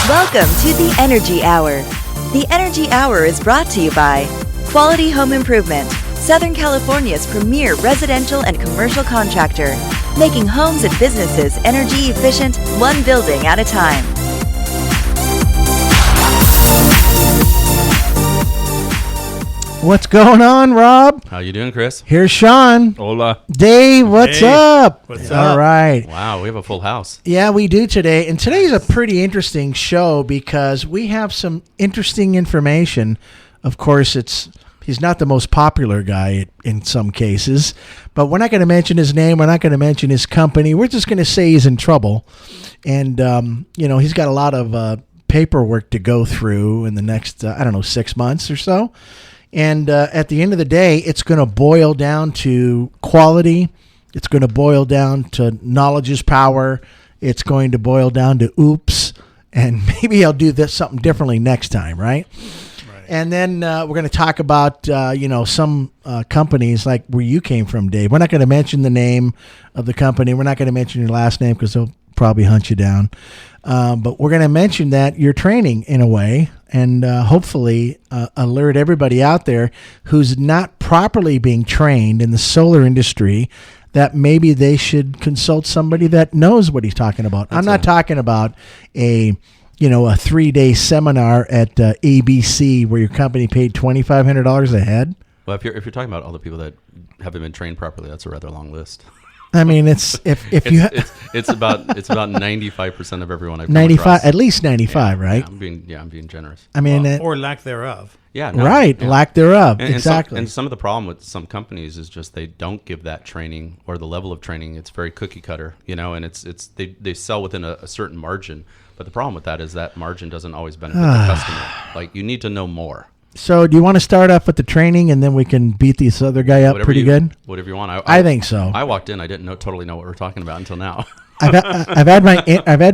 Welcome to the Energy Hour. The Energy Hour is brought to you by Quality Home Improvement, Southern California's premier residential and commercial contractor, making homes and businesses energy efficient, one building at a time. What's going on, Rob? How you doing, Chris? Here's Sean. Hola. Dave, what's up? What's All up? right. Wow, we have a full house. Yeah, we do today. And today's a pretty interesting show because we have some interesting information. Of course, he's not the most popular guy in some cases, but we're not going to mention his name. We're not going to mention his company. We're just going to say he's in trouble. And, he's got a lot of paperwork to go through in the next, 6 months or so. And at the end of the day, it's going to boil down to quality. It's going to boil down to knowledge is power. It's going to boil down to oops. And maybe I'll do something differently next time, right? And then we're going to talk about, some companies like where you came from, Dave. We're not going to mention the name of the company. We're not going to mention your last name because they'll probably hunt you down. But we're going to mention that you're training in a way and hopefully alert everybody out there who's not properly being trained in the solar industry that maybe they should consult somebody that knows what he's talking about. I'm not talking about a 3-day seminar at ABC where your company paid $2,500 a head. Well, if you're talking about all the people that haven't been trained properly, that's a rather long list. I mean, it's about 95% of everyone I've come 95, across. at least 95, right? Yeah, I'm being generous. I mean, Or lack thereof. Yeah, no, right, yeah. lack thereof, And exactly. some of the problem with some companies is just they don't give that training or the level of training. It's very cookie cutter, and they sell within a certain margin. But the problem with that is that margin doesn't always benefit the customer. Like, you need to know more. So, do you want to start off with the training, and then we can beat this other guy up pretty good? Whatever you want. I think so. I walked in. I didn't totally know what we're talking about until now. I've had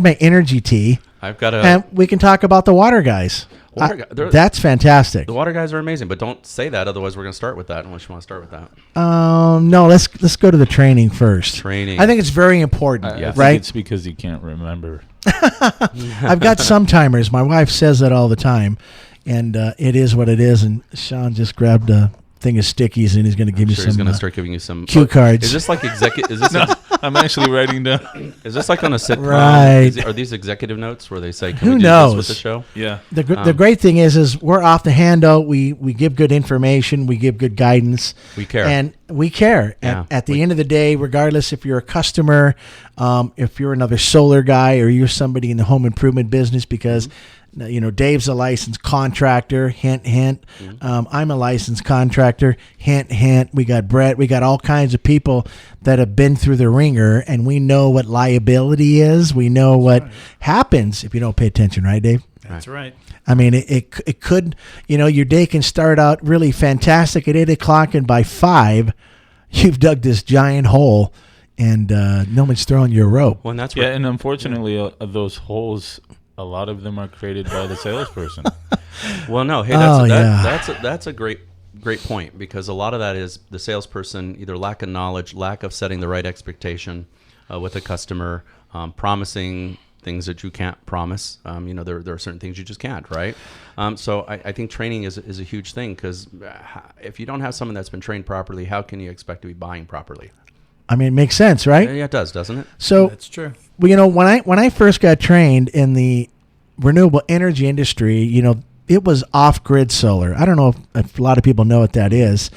my energy tea, I've got and we can talk about the water guys. That's fantastic. The water guys are amazing, but don't say that. Otherwise, we're going to start with that. Unless you want to start with that. No, let's go to the training first. Training. I think it's very important, I think right? it's because you can't remember. I've got some timers. My wife says that all the time, and it is what it is. And Sean just grabbed a thing of stickies, and he's going to give me some. He's going to start giving you some cue cards. Is this like executive? Is this? No, I'm actually writing down. Is this like on a sitcom? Right. Are these executive notes where they say, "Can Who we do knows? this with the show?" Yeah. The great thing is we're off the handle. We give good information. We give good guidance. We care. And we care. Yeah. At the end of the day, regardless if you're a customer, if you're another solar guy, or you're somebody in the home improvement business, because Dave's a licensed contractor. Hint, hint. I'm a licensed contractor. Hint, hint. We got Brett. We got all kinds of people that have been through the ringer, and we know what liability is. We know what happens if you don't pay attention, right, Dave? That's right. I mean, it could, your day can start out really fantastic at 8 o'clock, and by 5, you've dug this giant hole, and no one's throwing you a rope. Well, and that's Yeah, and unfortunately, those holes, a lot of them are created by the salesperson. Well, no. Hey, that's a great point, because a lot of that is the salesperson either lack of knowledge, lack of setting the right expectation with a customer, promising things that you can't promise. There are certain things you just can't, right? So I think training is a huge thing, because if you don't have someone that's been trained properly, how can you expect to be buying properly? I mean, it makes sense, right? Yeah, it does, doesn't it? So That's true. well, when I first got trained in the renewable energy industry, it was off-grid solar. I don't know if a lot of people know what that is.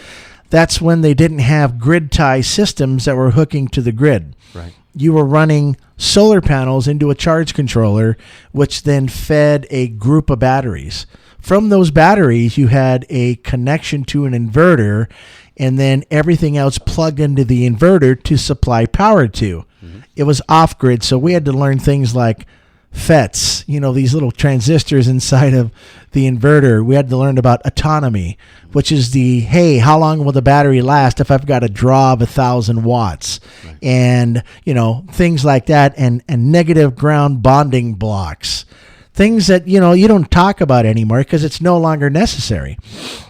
That's when they didn't have grid tie systems that were hooking to the grid. Right. You were running solar panels into a charge controller, which then fed a group of batteries. From those batteries, you had a connection to an inverter, and then everything else plugged into the inverter to supply power to. Mm-hmm. It was off-grid, so we had to learn things like FETs, these little transistors inside of the inverter. We had to learn about autonomy, which is how long will the battery last if I've got a draw of 1,000 watts? Right. And, things like that, and negative ground bonding blocks. Things that, you don't talk about anymore because it's no longer necessary.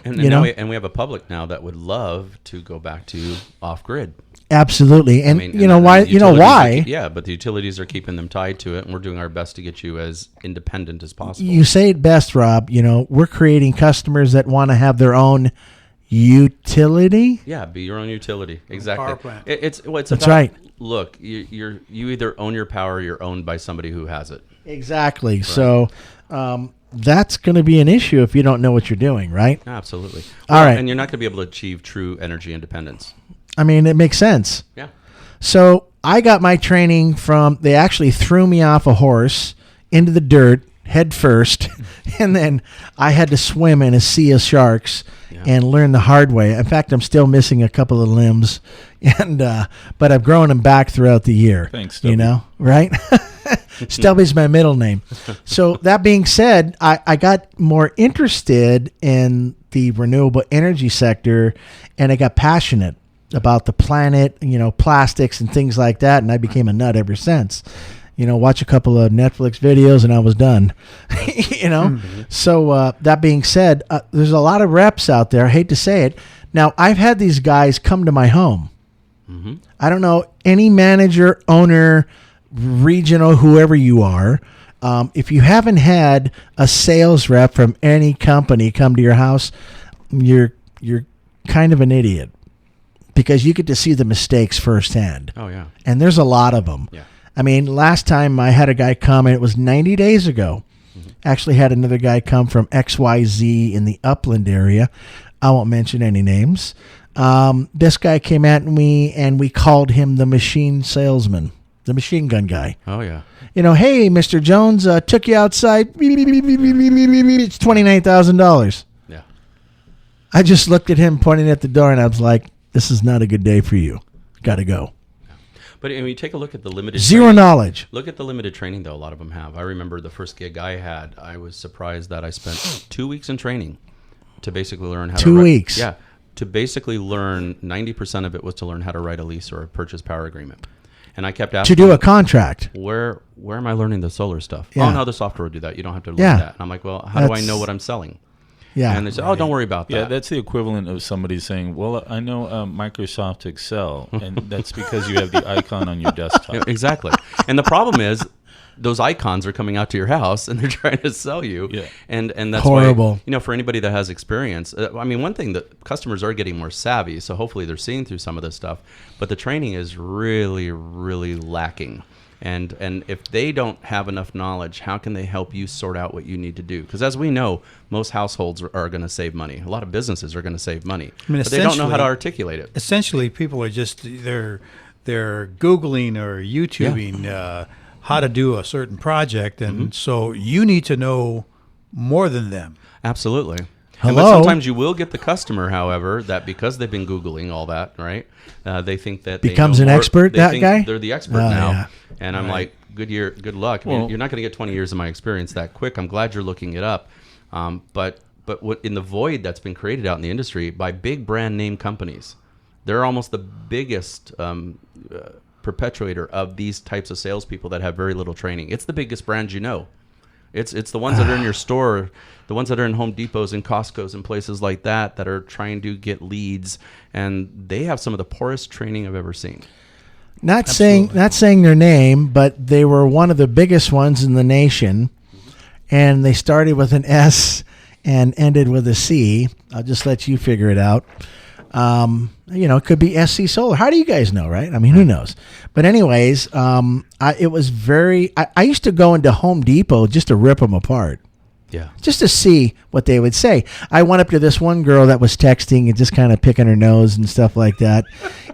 And we have a public now that would love to go back to off-grid. Absolutely. And why? Yeah, but the utilities are keeping them tied to it, and we're doing our best to get you as independent as possible. You say it best, Rob. We're creating customers that want to have their own utility. Yeah, be your own utility. Exactly. Power plant. It's That's about, right. Look, you either own your power or you're owned by somebody who has it. Exactly. Right. So that's going to be an issue if you don't know what you're doing, right? Absolutely. All right. And you're not going to be able to achieve true energy independence. I mean, it makes sense. Yeah. So I got my training they actually threw me off a horse into the dirt head first, and then I had to swim in a sea of sharks and learn the hard way. In fact, I'm still missing a couple of limbs, but I've grown them back throughout the year. Thanks, Stubby. Right? Stubby's my middle name. So that being said, I got more interested in the renewable energy sector, and I got passionate about the planet, plastics and things like that, and I became a nut ever since. Watch a couple of Netflix videos and I was done. Mm-hmm. So that being said, there's a lot of reps out there. I hate to say it. Now, I've had these guys come to my home. Mm-hmm. I don't know, any manager, owner, regional, whoever you are, if you haven't had a sales rep from any company come to your house, you're kind of an idiot, because you get to see the mistakes firsthand. Oh, yeah. And there's a lot of them. Yeah. I mean, last time I had a guy come, and it was 90 days ago. Mm-hmm. Actually had another guy come from XYZ in the Upland area. I won't mention any names. This guy came at me, and we called him the machine salesman, the machine gun guy. Oh, yeah. Hey, Mr. Jones, took you outside. It's $29,000. Yeah. I just looked at him pointing at the door, and I was like, this is not a good day for you. Got to go. But when you take a look at the limited zero knowledge. Look at the limited training, though, a lot of them have. I remember the first gig I had, I was surprised that I spent 2 weeks in training to basically learn how to 2 weeks? Yeah. To basically learn, 90% of it was to learn how to write a lease or a purchase power agreement. And I kept asking, to do a contract. Where am I learning the solar stuff? Yeah. Oh, no, the software will do that. You don't have to learn that. And I'm like, well, how do I know what I'm selling? Yeah. And they say, oh, don't worry about that. Yeah, that's the equivalent of somebody saying, well, I know Microsoft Excel, and that's because you have the icon on your desktop. Exactly. And the problem is, those icons are coming out to your house, and they're trying to sell you. Yeah. And that's horrible. Why, for anybody that has experience, one thing that customers are getting more savvy, so hopefully they're seeing through some of this stuff, but the training is really, really lacking. And if they don't have enough knowledge, how can they help you sort out what you need to do? Because as we know, most households are going to save money. A lot of businesses are going to save money, but they don't know how to articulate it. Essentially, people are just they're Googling or YouTubing how to do a certain project, and so you need to know more than them. Absolutely. Hello? But sometimes you will get the customer, however, that because they've been Googling all that, right? They think that becomes they know an more. expert. They That think guy. They're the expert now, yeah. And I'm like, good luck. I mean, you're not going to get 20 years of my experience that quick. I'm glad you're looking it up, but what in the void that's been created out in the industry by big brand name companies, they're almost the biggest perpetuator of these types of salespeople that have very little training. It's the biggest brands you know. It's the ones that are in your store, the ones that are in Home Depots and Costco's and places like that are trying to get leads, and they have some of the poorest training I've ever seen. Not saying their name, but they were one of the biggest ones in the nation, and they started with an S and ended with a C. I'll just let you figure it out. It could be SC Solar. How do you guys know, right? I mean, who knows? But anyways, it was very... I used to go into Home Depot just to rip them apart. Yeah. Just to see what they would say. I went up to this one girl that was texting and just kind of picking her nose and stuff like that.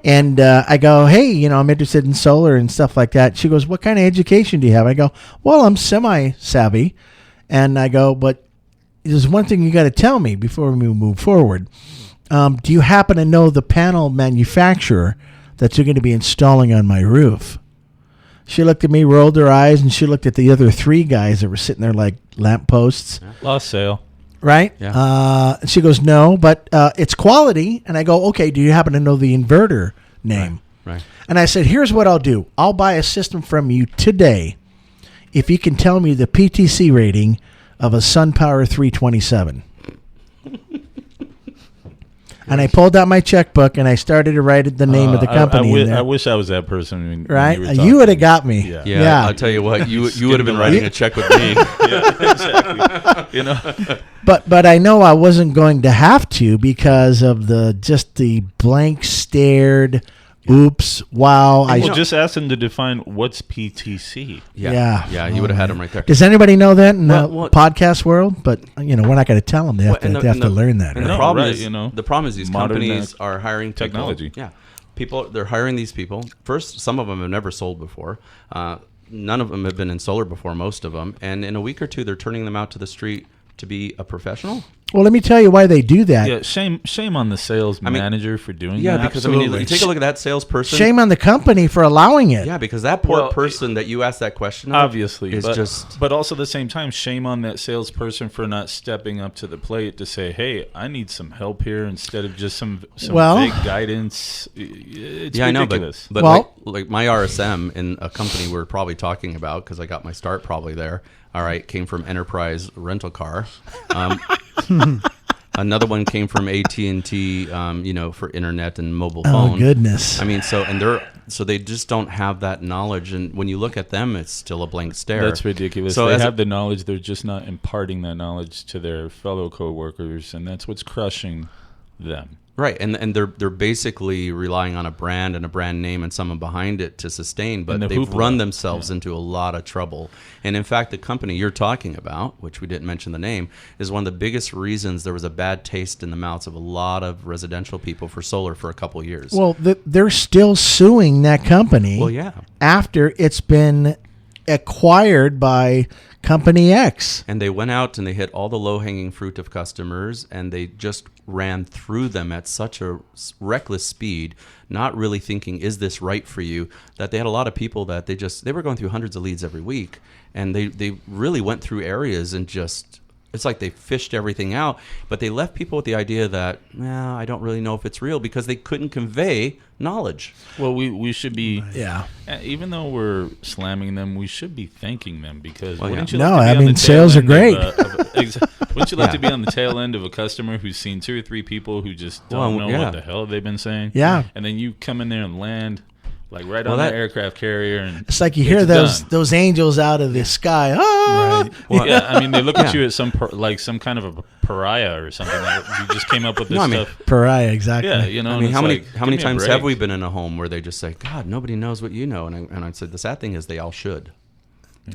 And I go, hey, I'm interested in solar and stuff like that. She goes, what kind of education do you have? I go, well, I'm semi-savvy. And I go, but there's one thing you got to tell me before we move forward. Do you happen to know the panel manufacturer that you're going to be installing on my roof? She looked at me, rolled her eyes, and she looked at the other three guys that were sitting there like lampposts. Lost sale. Right? Yeah. She goes, no, but it's quality. And I go, okay, do you happen to know the inverter name? Right. And I said, here's what I'll do. I'll buy a system from you today if you can tell me the PTC rating of a SunPower 327. And I pulled out my checkbook and I started to write the name of the company. I wish I was that person. When right? you You would have got me. Yeah. I'll tell you what, you would have been writing a check with me. Exactly. But I know I wasn't going to have to because of the blank stared. Oops! Wow! Just ask them to define what's PTC. Yeah. You would have had them right there. Does anybody know that in the podcast world? But we're not going to tell them. They have to learn that. And right? the problem is these companies are hiring people, technology. Yeah, they're hiring these people. First, some of them have never sold before. None of them have been in solar before. Most of them, and in a week or two, they're turning them out to the street to be a professional. Well, let me tell you why they do that. Yeah, shame on the sales manager for doing that. Yeah, because you take a look at that salesperson. Shame on the company for allowing it. Yeah, because that poor person that you asked that question of, obviously is but also at the same time, shame on that salesperson for not stepping up to the plate to say, "Hey, I need some help here," instead of just some vague guidance. It's ridiculous. I know, but like my RSM in a company we're probably talking about, because I got my start probably there. All right, came from Enterprise Rental Car. Another one came from AT&T, for internet and mobile phone. Oh goodness! I mean, so they just don't have that knowledge, and when you look at them, it's still a blank stare. That's ridiculous. So they have the knowledge; they're just not imparting that knowledge to their fellow coworkers, and that's what's crushing them. Right, and they're basically relying on a brand and a brand name and someone behind it to sustain, but they've run themselves into a lot of trouble. And in fact, the company you're talking about, which we didn't mention the name, is one of the biggest reasons there was a bad taste in the mouths of a lot of residential people for solar for a couple of years. Well, they're still suing that company. Well, yeah. After it's been acquired by Company X. And they went out and they hit all the low-hanging fruit of customers, and they just ran through them at such a reckless speed, not really thinking, is this right for you, that they had a lot of people that they were going through hundreds of leads every week, and they really went through areas and just... It's like they fished everything out, but they left people with the idea that, I don't really know if it's real, because they couldn't convey knowledge. Well, we should be, even though we're slamming them, we should be thanking them, because wouldn't you like to be on the sales are great. Wouldn't you like to be on the tail end of a customer who's seen 2 or 3 people who just don't know what the hell they've been saying? Yeah. And then you come in there and land on that aircraft carrier, and it's like you hear those angels out of the sky. Ah! Right. Well, I mean, they look at you as some kind of a pariah or something. Like you just came up with this stuff. Pariah, exactly. Yeah, I mean, how many times have we been in a home where they just say, "God, nobody knows what you know," and I said, the sad thing is they all should.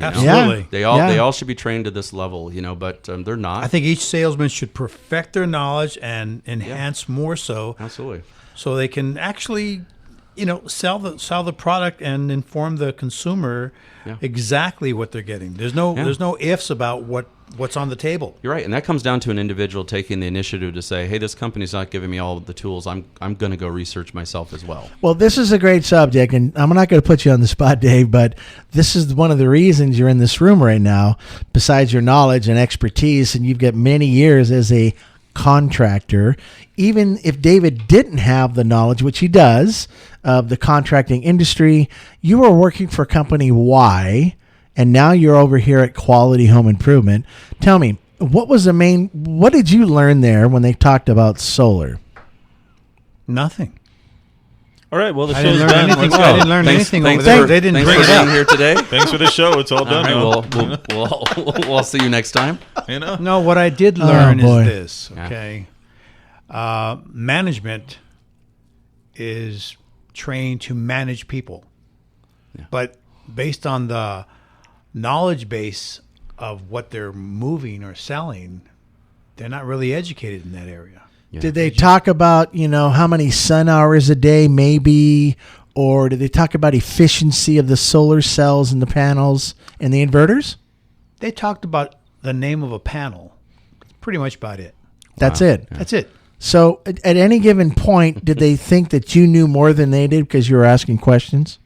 Absolutely. They all should be trained to this level, but they're not. I think each salesman should perfect their knowledge and enhance more so. Absolutely. So they can actually, sell the product and inform the consumer exactly what they're getting. There's no ifs about what's on the table. You're right, and that comes down to an individual taking the initiative to say, "Hey, this company's not giving me all of the tools. I'm going to go research myself as well." Well, this is a great subject, and I'm not going to put you on the spot, Dave, but this is one of the reasons you're in this room right now, besides your knowledge and expertise, and you've got many years as a contractor. Even if David didn't have the knowledge, which he does, of the contracting industry, you were working for company Y, and now you're over here at Quality Home Improvement. Tell me, what did you learn there when they talked about solar? Nothing. All right, well, the I show's didn't done. learn anything. I didn't learn anything over there. They didn't bring it up here today. Thanks for the show. It's all done now. We'll see you next time. No, what I did learn is this, okay? Management is trained to manage people. Yeah. But based on the knowledge base of what they're moving or selling, they're not really educated in that area. Yeah. Did they talk about, how many sun hours a day maybe, or did they talk about efficiency of the solar cells and the panels and the inverters? They talked about the name of a panel. Pretty much about it. That's it. Yeah. That's it. So at any given point, did they think that you knew more than they did because you were asking questions?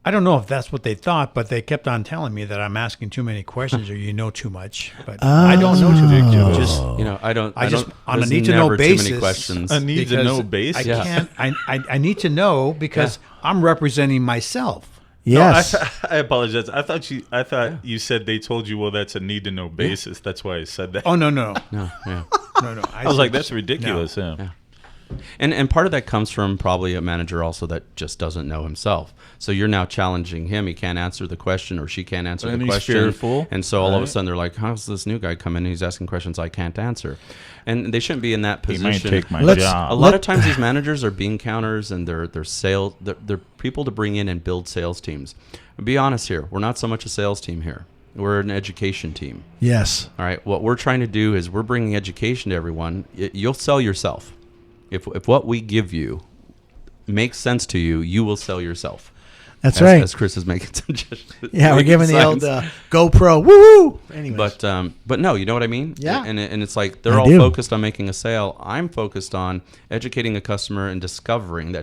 I don't know if that's what they thought, but they kept on telling me that I'm asking too many questions or you know too much. But I don't know too much. Just on a need to know basis. Too many questions. A need to know basis. I need to know because I'm representing myself. Yes. No, I apologize. I thought you said they told you, well, that's a need to know basis. That's why I said that. Oh no. No. Yeah. No. I was like, that's ridiculous. No. Yeah. And part of that comes from probably a manager also that just doesn't know himself. So you're now challenging him. He can't answer the question, or she can't answer the question. Fearful, and so all of a sudden they're like, how's this new guy come in and he's asking questions I can't answer? And they shouldn't be in that position. He might take my job. A lot of times these managers are bean counters, and they're people to bring in and build sales teams. Be honest here. We're not so much a sales team here. We're an education team. Yes. All right. What we're trying to do is we're bringing education to everyone. You'll sell yourself. If what we give you makes sense to you, you will sell yourself. That's right. As Chris is making suggestions. Yeah, we're giving the old GoPro. Woo! Anyways. But no, you know what I mean? Yeah. And it's like they're all focused on making a sale. I'm focused on educating a customer and discovering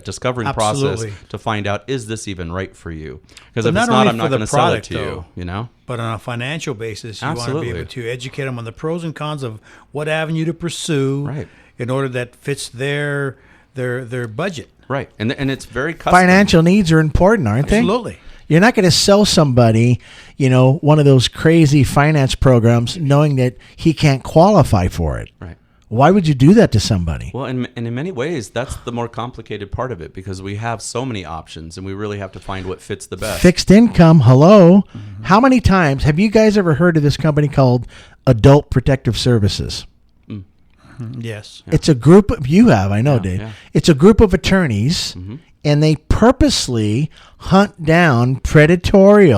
process to find out, is this even right for you? Because if it's not, I'm not going to sell it to you. You know. But on a financial basis, you want to be able to educate them on the pros and cons of what avenue to pursue, right, in order that fits their budget. Right, and it's very custom. Financial needs are important, aren't they? Absolutely. You're not going to sell somebody, one of those crazy finance programs knowing that he can't qualify for it. Right. Why would you do that to somebody? Well, and in many ways, that's the more complicated part of it, because we have so many options and we really have to find what fits the best. Fixed income, hello. Mm-hmm. How many times have you guys ever heard of this company called Adult Protective Services? Yes. It's a group of, I know, Dave. Yeah. It's a group of attorneys, and they purposely hunt down predatory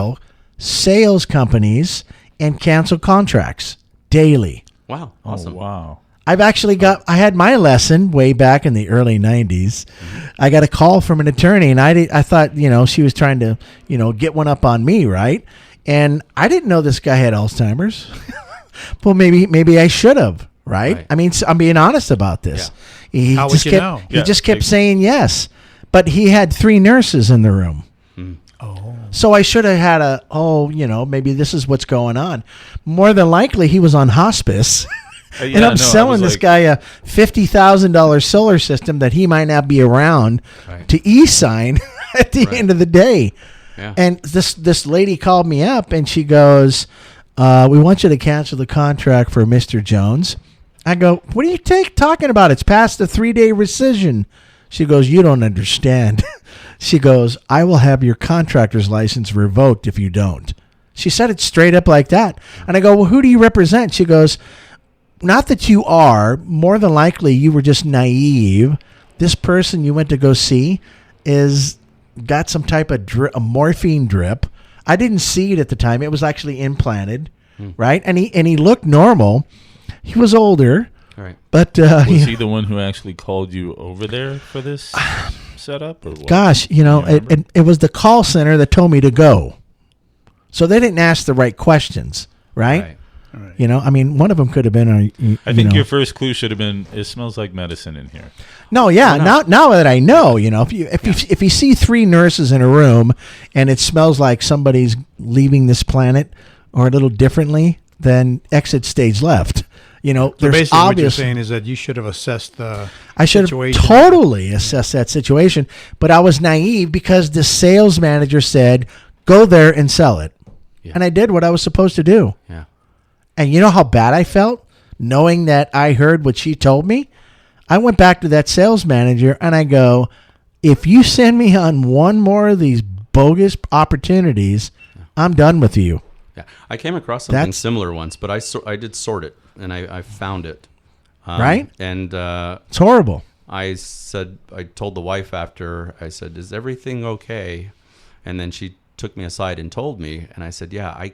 sales companies and cancel contracts daily. Wow. Awesome. Oh, wow. I had my lesson way back in the early 90s. I got a call from an attorney, and I thought, she was trying to, get one up on me, right? And I didn't know this guy had Alzheimer's. Well, maybe I should have. Right? I mean, I'm being honest about this. Yeah. How would you know? He just kept saying yes, but he had 3 nurses in the room. Oh. So I should have had maybe this is what's going on. More than likely, he was on hospice. And I'm selling this guy a $50,000 solar system that he might not be around to e-sign at the end of the day. Yeah. And this lady called me up, and she goes, we want you to cancel the contract for Mr. Jones. I go, what are you talking about? It's past the 3-day rescission. She goes, you don't understand. She goes, I will have your contractor's license revoked if you don't. She said it straight up like that. And I go, well, who do you represent? She goes, not that you are. More than likely, you were just naive. This person you went to go see is got some type of a morphine drip. I didn't see it at the time. It was actually implanted, right? And he looked normal. He was older, right? But was he the one who actually called you over there for this setup? Or what? Gosh, it was the call center that told me to go. So they didn't ask the right questions, right? Right. I mean, one of them could have been. I think your first clue should have been, it smells like medicine in here. No, yeah. Now that I know, if you see 3 nurses in a room and it smells like somebody's leaving this planet or a little differently, then exit stage left. So there's basically obvious. What you're saying is that you should have assessed the I should situation. have totally assessed that situation, but I was naive because the sales manager said, "Go there and sell it," and I did what I was supposed to do. Yeah. And you know how bad I felt knowing that I heard what she told me? I went back to that sales manager and I go, if you send me on one more of these bogus opportunities, I'm done with you. Yeah, I came across something similar once, but I did sort it and I found it. Right? And it's horrible. I told the wife after, I said, is everything okay? And then she took me aside and told me, and I said, yeah,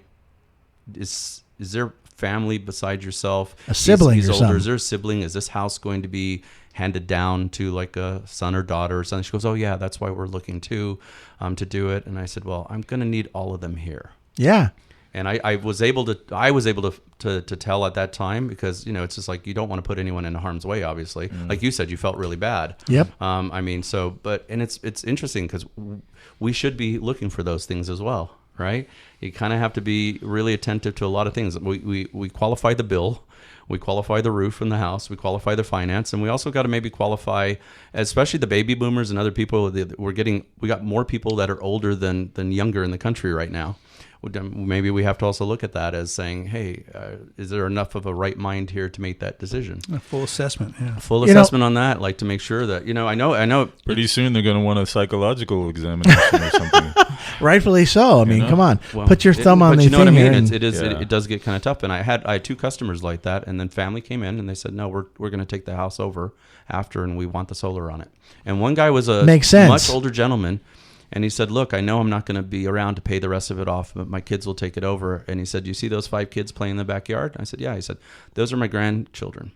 is there family besides yourself? A sibling he's or older. something. Is there a sibling? Is this house going to be handed down to like a son or daughter or something? She goes, oh yeah, that's why we're looking to do it. And I said, well, I'm going to need all of them here. Yeah. And I was able to tell at that time, because it's just like you don't want to put anyone in harm's way. Obviously, like you said, you felt really bad. Yep. It's interesting because we should be looking for those things as well, right? You kind of have to be really attentive to a lot of things. We qualify the bill, we qualify the roof in the house, we qualify the finance, and we also got to maybe qualify, especially the baby boomers and other people. We got more people that are older than younger in the country right now. maybe we have to also look at that as saying, hey, is there enough of a right mind here to make that decision? A full assessment, yeah. Full assessment on that, like to make sure that, I know. Pretty soon they're going to want a psychological examination or something. Rightfully so. I mean, come on, put your thumb on the thing. But you know what I mean? It does get kind of tough. And I had 2 customers like that, and then family came in and they said, no, we're going to take the house over after, and we want the solar on it. And one guy was a much older gentleman. And he said, look, I know I'm not going to be around to pay the rest of it off, but my kids will take it over. And he said, you see those 5 kids playing in the backyard? I said, yeah. He said, those are my grandchildren.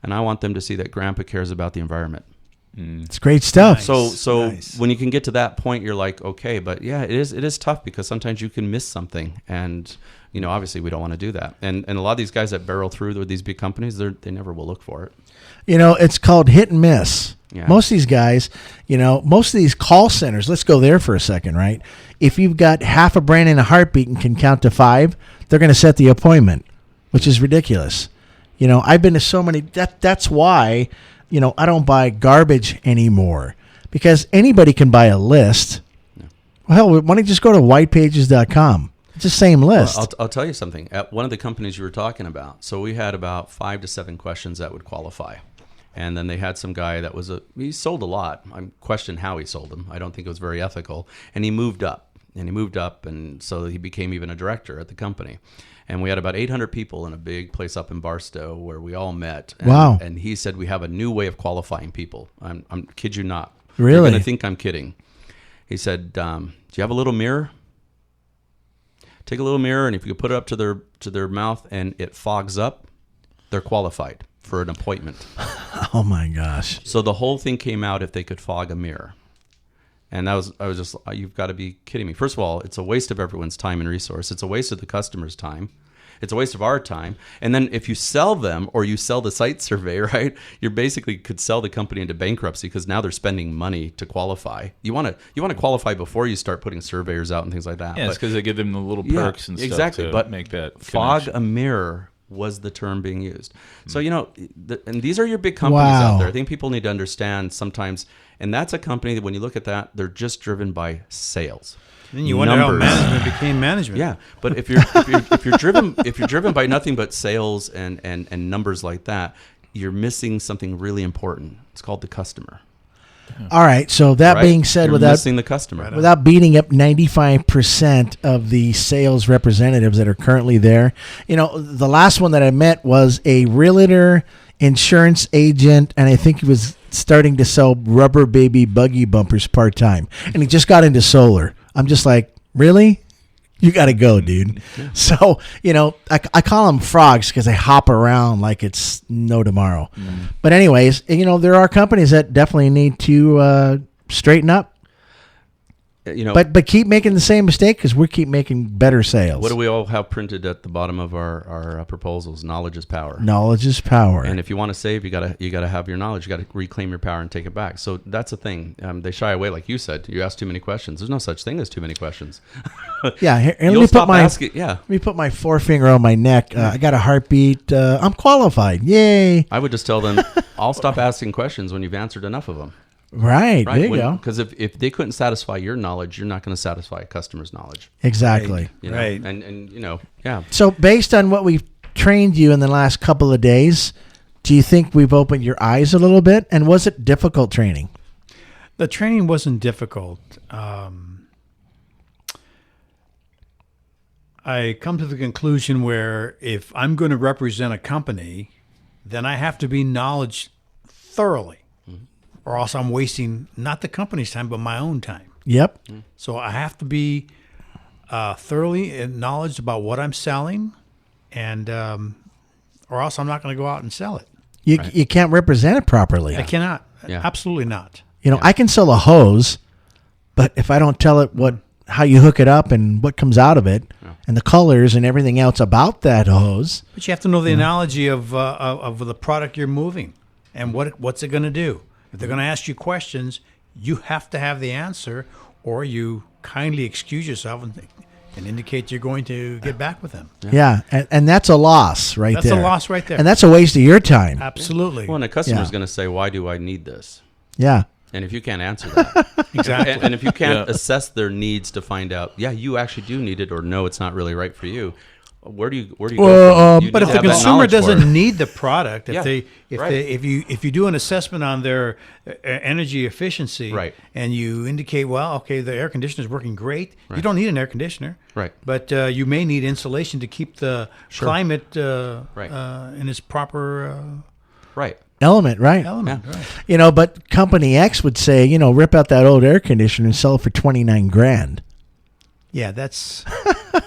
And I want them to see that Grandpa cares about the environment. It's great stuff. Nice. So when you can get to that point, you're like, okay. But yeah, it is tough because sometimes you can miss something. And, obviously we don't want to do that. And a lot of these guys that barrel through with these big companies, they never will look for it. It's called hit and miss. Yeah. Most of these guys, most of these call centers, let's go there for a second, right? If you've got half a brain in a heartbeat and can count to 5, they're going to set the appointment, which is ridiculous. I've been to so many, that's why, I don't buy garbage anymore because anybody can buy a list. Yeah. Well, hell, why don't you just go to whitepages.com? It's the same list. Well, I'll tell you something. At one of the companies you were talking about, so we had about 5 to 7 questions that would qualify. And then they had some guy that he sold a lot. I question how he sold them. I don't think it was very ethical. And he moved up. And so he became even a director at the company. And we had about 800 people in a big place up in Barstow where we all met. And, wow. And he said, we have a new way of qualifying people. I'm kid you not. Really? You're going to think I'm kidding. He said, do you have a little mirror? Take a little mirror, and if you could put it up to their mouth and it fogs up, they're qualified for an appointment. Oh my gosh. So the whole thing came out if they could fog a mirror. And I was just, you've got to be kidding me. First of all, it's a waste of everyone's time and resource. It's a waste of the customer's time. It's a waste of our time. And then if you sell them or you sell the site survey, right, you basically could sell the company into bankruptcy because now they're spending money to qualify. You want to qualify before you start putting surveyors out and things like that. Yeah, it's because they give them the little perks and stuff exactly. to make that fog connection. A mirror was the term being used. So, and these are your big companies out there. I think people need to understand sometimes, and that's a company that when you look at that, they're just driven by sales. Then you wonder how management became management. Yeah, but if you're driven by nothing but sales and numbers like that, you're missing something really important. It's called the customer. All right. So that being said, you're missing the customer, without beating up 95% of the sales representatives that are currently there, the last one that I met was a realtor, insurance agent, and I think he was starting to sell rubber baby buggy bumpers part time, and he just got into solar. I'm just like, really? You got to go, dude. Yeah. So, I call them frogs because they hop around like it's no tomorrow. Mm. But anyways, there are companies that definitely need to straighten up. But keep making the same mistake because we keep making better sales. What do we all have printed at the bottom of our proposals? Knowledge is power. Knowledge is power. And if you want to save, you gotta have your knowledge. You got to reclaim your power and take it back. So that's the thing. They shy away, like you said. You ask too many questions. There's no such thing as too many questions. Yeah. Here, let me put my forefinger on my neck. I got a heartbeat. I'm qualified. Yay! I would just tell them, I'll stop asking questions when you've answered enough of them. Right. There you go. Because if they couldn't satisfy your knowledge, you're not going to satisfy a customer's knowledge. Exactly. Right. And yeah. So based on what we've trained you in the last couple of days, do you think we've opened your eyes a little bit? And was it difficult training? The training wasn't difficult. I come to the conclusion where if I'm going to represent a company, then I have to be knowledge thoroughly. Or else I'm wasting not the company's time, but my own time. Yep. So I have to be thoroughly knowledgeable about what I'm selling, and or else I'm not going to go out and sell it. You can't represent it properly. I cannot. Yeah. Absolutely not. I can sell a hose, but if I don't tell it how you hook it up and what comes out of it, and the colors and everything else about that hose. But you have to know the analogy of the product you're moving and what's it going to do. If they're going to ask you questions, you have to have the answer, or you kindly excuse yourself and indicate you're going to get back with them. Yeah, and that's a loss right there. That's a loss right there. And that's a waste of your time. Absolutely. Well, and the customer's going to say, why do I need this? Yeah. And if you can't answer that, exactly, and if you can't assess their needs to find out, you actually do need it, or no, it's not really right for you. Where do you go? But if the consumer doesn't need the product, if you do an assessment on their energy efficiency, right, and you indicate, well, okay, the air conditioner is working great, you don't need an air conditioner, right? But you may need insulation to keep the climate in its proper element, right? Right. But Company X would say, rip out that old air conditioner and sell it for $29,000. Yeah, that's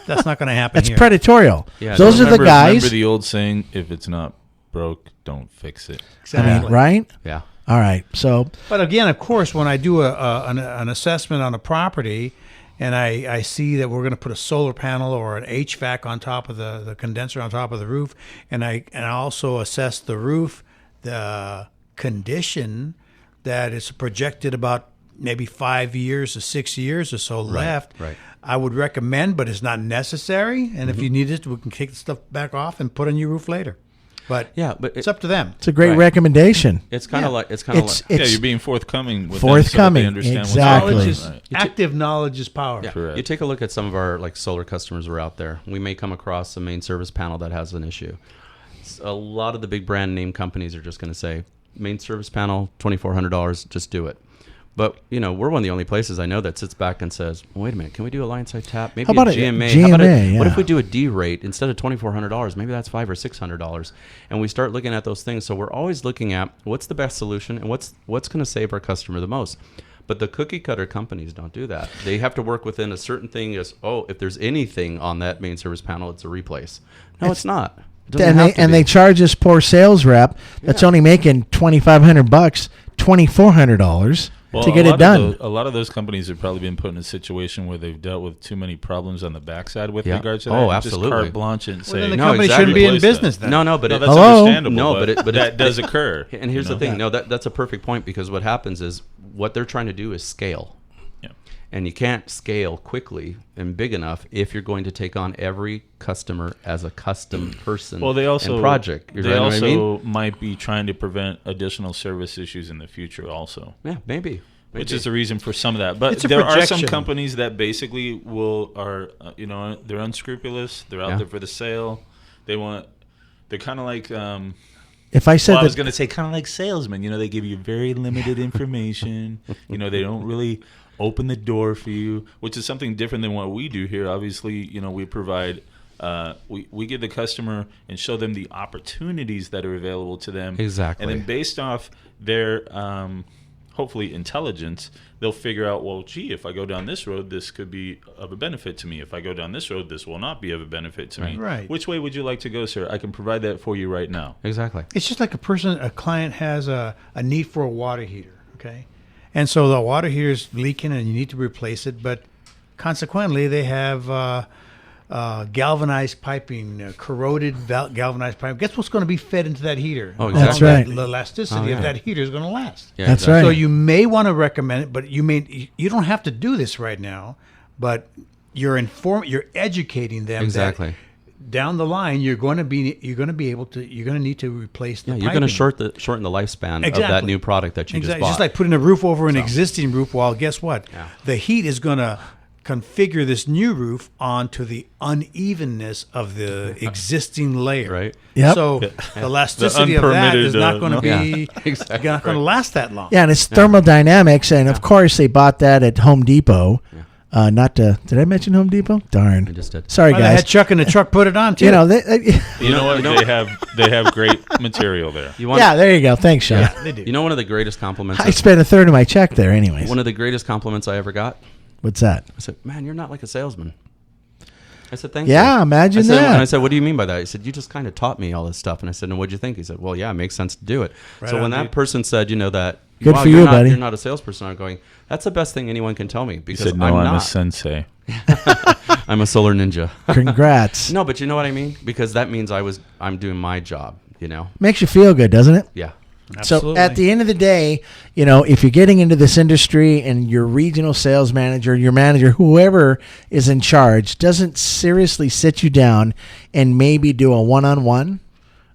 not going to happen. That's here. Predatorial. Yeah, those are the guys. Remember the old saying: "If it's not broke, don't fix it." Exactly. Right? Yeah. All right. So, but again, of course, when I do an assessment on a property, and I see that we're going to put a solar panel or an HVAC on top of the condenser on top of the roof, and I also assess the roof, the condition that is projected about maybe 5 years or 6 years or so left. Right. I would recommend, but it's not necessary. And if you need it, we can take the stuff back off and put a new roof later. But it's up to them. It's a great recommendation. It's kind of like you're being forthcoming with forthcoming. Them so that they Exactly. Active knowledge is power. Yeah. You take a look at some of our solar customers who are out there. We may come across a main service panel that has an issue. A lot of the big brand name companies are just going to say, main service panel, $2,400, just do it. But, we're one of the only places I know that sits back and says, well, wait a minute, can we do a line side tap? Maybe How about a GMA. GMA, what if we do a D rate instead of $2,400? Maybe that's $500 or $600. And we start looking at those things. So we're always looking at what's the best solution and what's going to save our customer the most. But the cookie cutter companies don't do that. They have to work within a certain thing as, if there's anything on that main service panel, it's a replace. No, it's not. They charge this poor sales rep that's only making $2,500, $2,400 to get it done. A lot of those companies have probably been put in a situation where they've dealt with too many problems on the backside with regards to that. Oh, absolutely. Just carte blanche and say, then the company shouldn't be in business then. No, but that's understandable. No, but that does occur. And here's the thing. No, that's a perfect point, because what happens is what they're trying to do is scale. And you can't scale quickly and big enough if you're going to take on every customer as a custom person. Well, they also and project. Might be trying to prevent additional service issues in the future. Also, maybe. Which is the reason for some of that. But there are some companies that basically they're unscrupulous. They're out there for the sale. They're kind of like. If I said I was going to say kind of like salesmen. They give you very limited information. They don't really open the door for you, which is something different than what we do here. Obviously, we provide, we give the customer and show them the opportunities that are available to them. Exactly. And then based off their, hopefully, intelligence, they'll figure out, well, gee, if I go down this road, this could be of a benefit to me. If I go down this road, this will not be of a benefit to me. Right. Which way would you like to go, sir? I can provide that for you right now. Exactly. It's just like a client has a need for a water heater, okay? And so the water heater is leaking and you need to replace it, but consequently they have galvanized piping, corroded galvanized pipe. Guess what's going to be fed into that heater? Oh, exactly. That's right. The elasticity of that heater is going to last. Yeah, That's right. So you may want to recommend it, but you don't have to do this right now, but you're educating them exactly. that down the line, you're going to need to replace the piping. You're going to shorten the lifespan of that new product that you just bought. Just like putting a roof over an existing roof. Well, guess what? Yeah. The heat is going to configure this new roof onto the unevenness of the existing layer. Right. Yep. So the elasticity of that is not going to be not going to last that long. Yeah, and it's thermodynamics, and of course they bought that at Home Depot. Yeah. Did I mention Home Depot? Darn. I just did. Sorry, guys. I had Chuck in the truck put it on too. You know what? They have great material there. There you go. Thanks, Sean. Yeah, they do. You know one of the greatest compliments? I spent a third of my check there anyways. One of the greatest compliments I ever got? What's that? I said, man, you're not like a salesman. I said, thank you. Yeah, imagine that. And I said, what do you mean by that? He said, you just kind of taught me all this stuff. And I said, and what'd you think? He said, well, yeah, it makes sense to do it. Right so when that person said, that, good for you, buddy. You're not a salesperson. I'm going, that's the best thing anyone can tell me. Because he said, no, I'm a sensei. I'm a solar ninja. Congrats. No, but you know what I mean? Because that means I'm doing my job, Makes you feel good, doesn't it? Yeah. Absolutely. So at the end of the day, if you're getting into this industry and your regional sales manager, your manager, whoever is in charge, doesn't seriously sit you down and maybe do a one-on-one,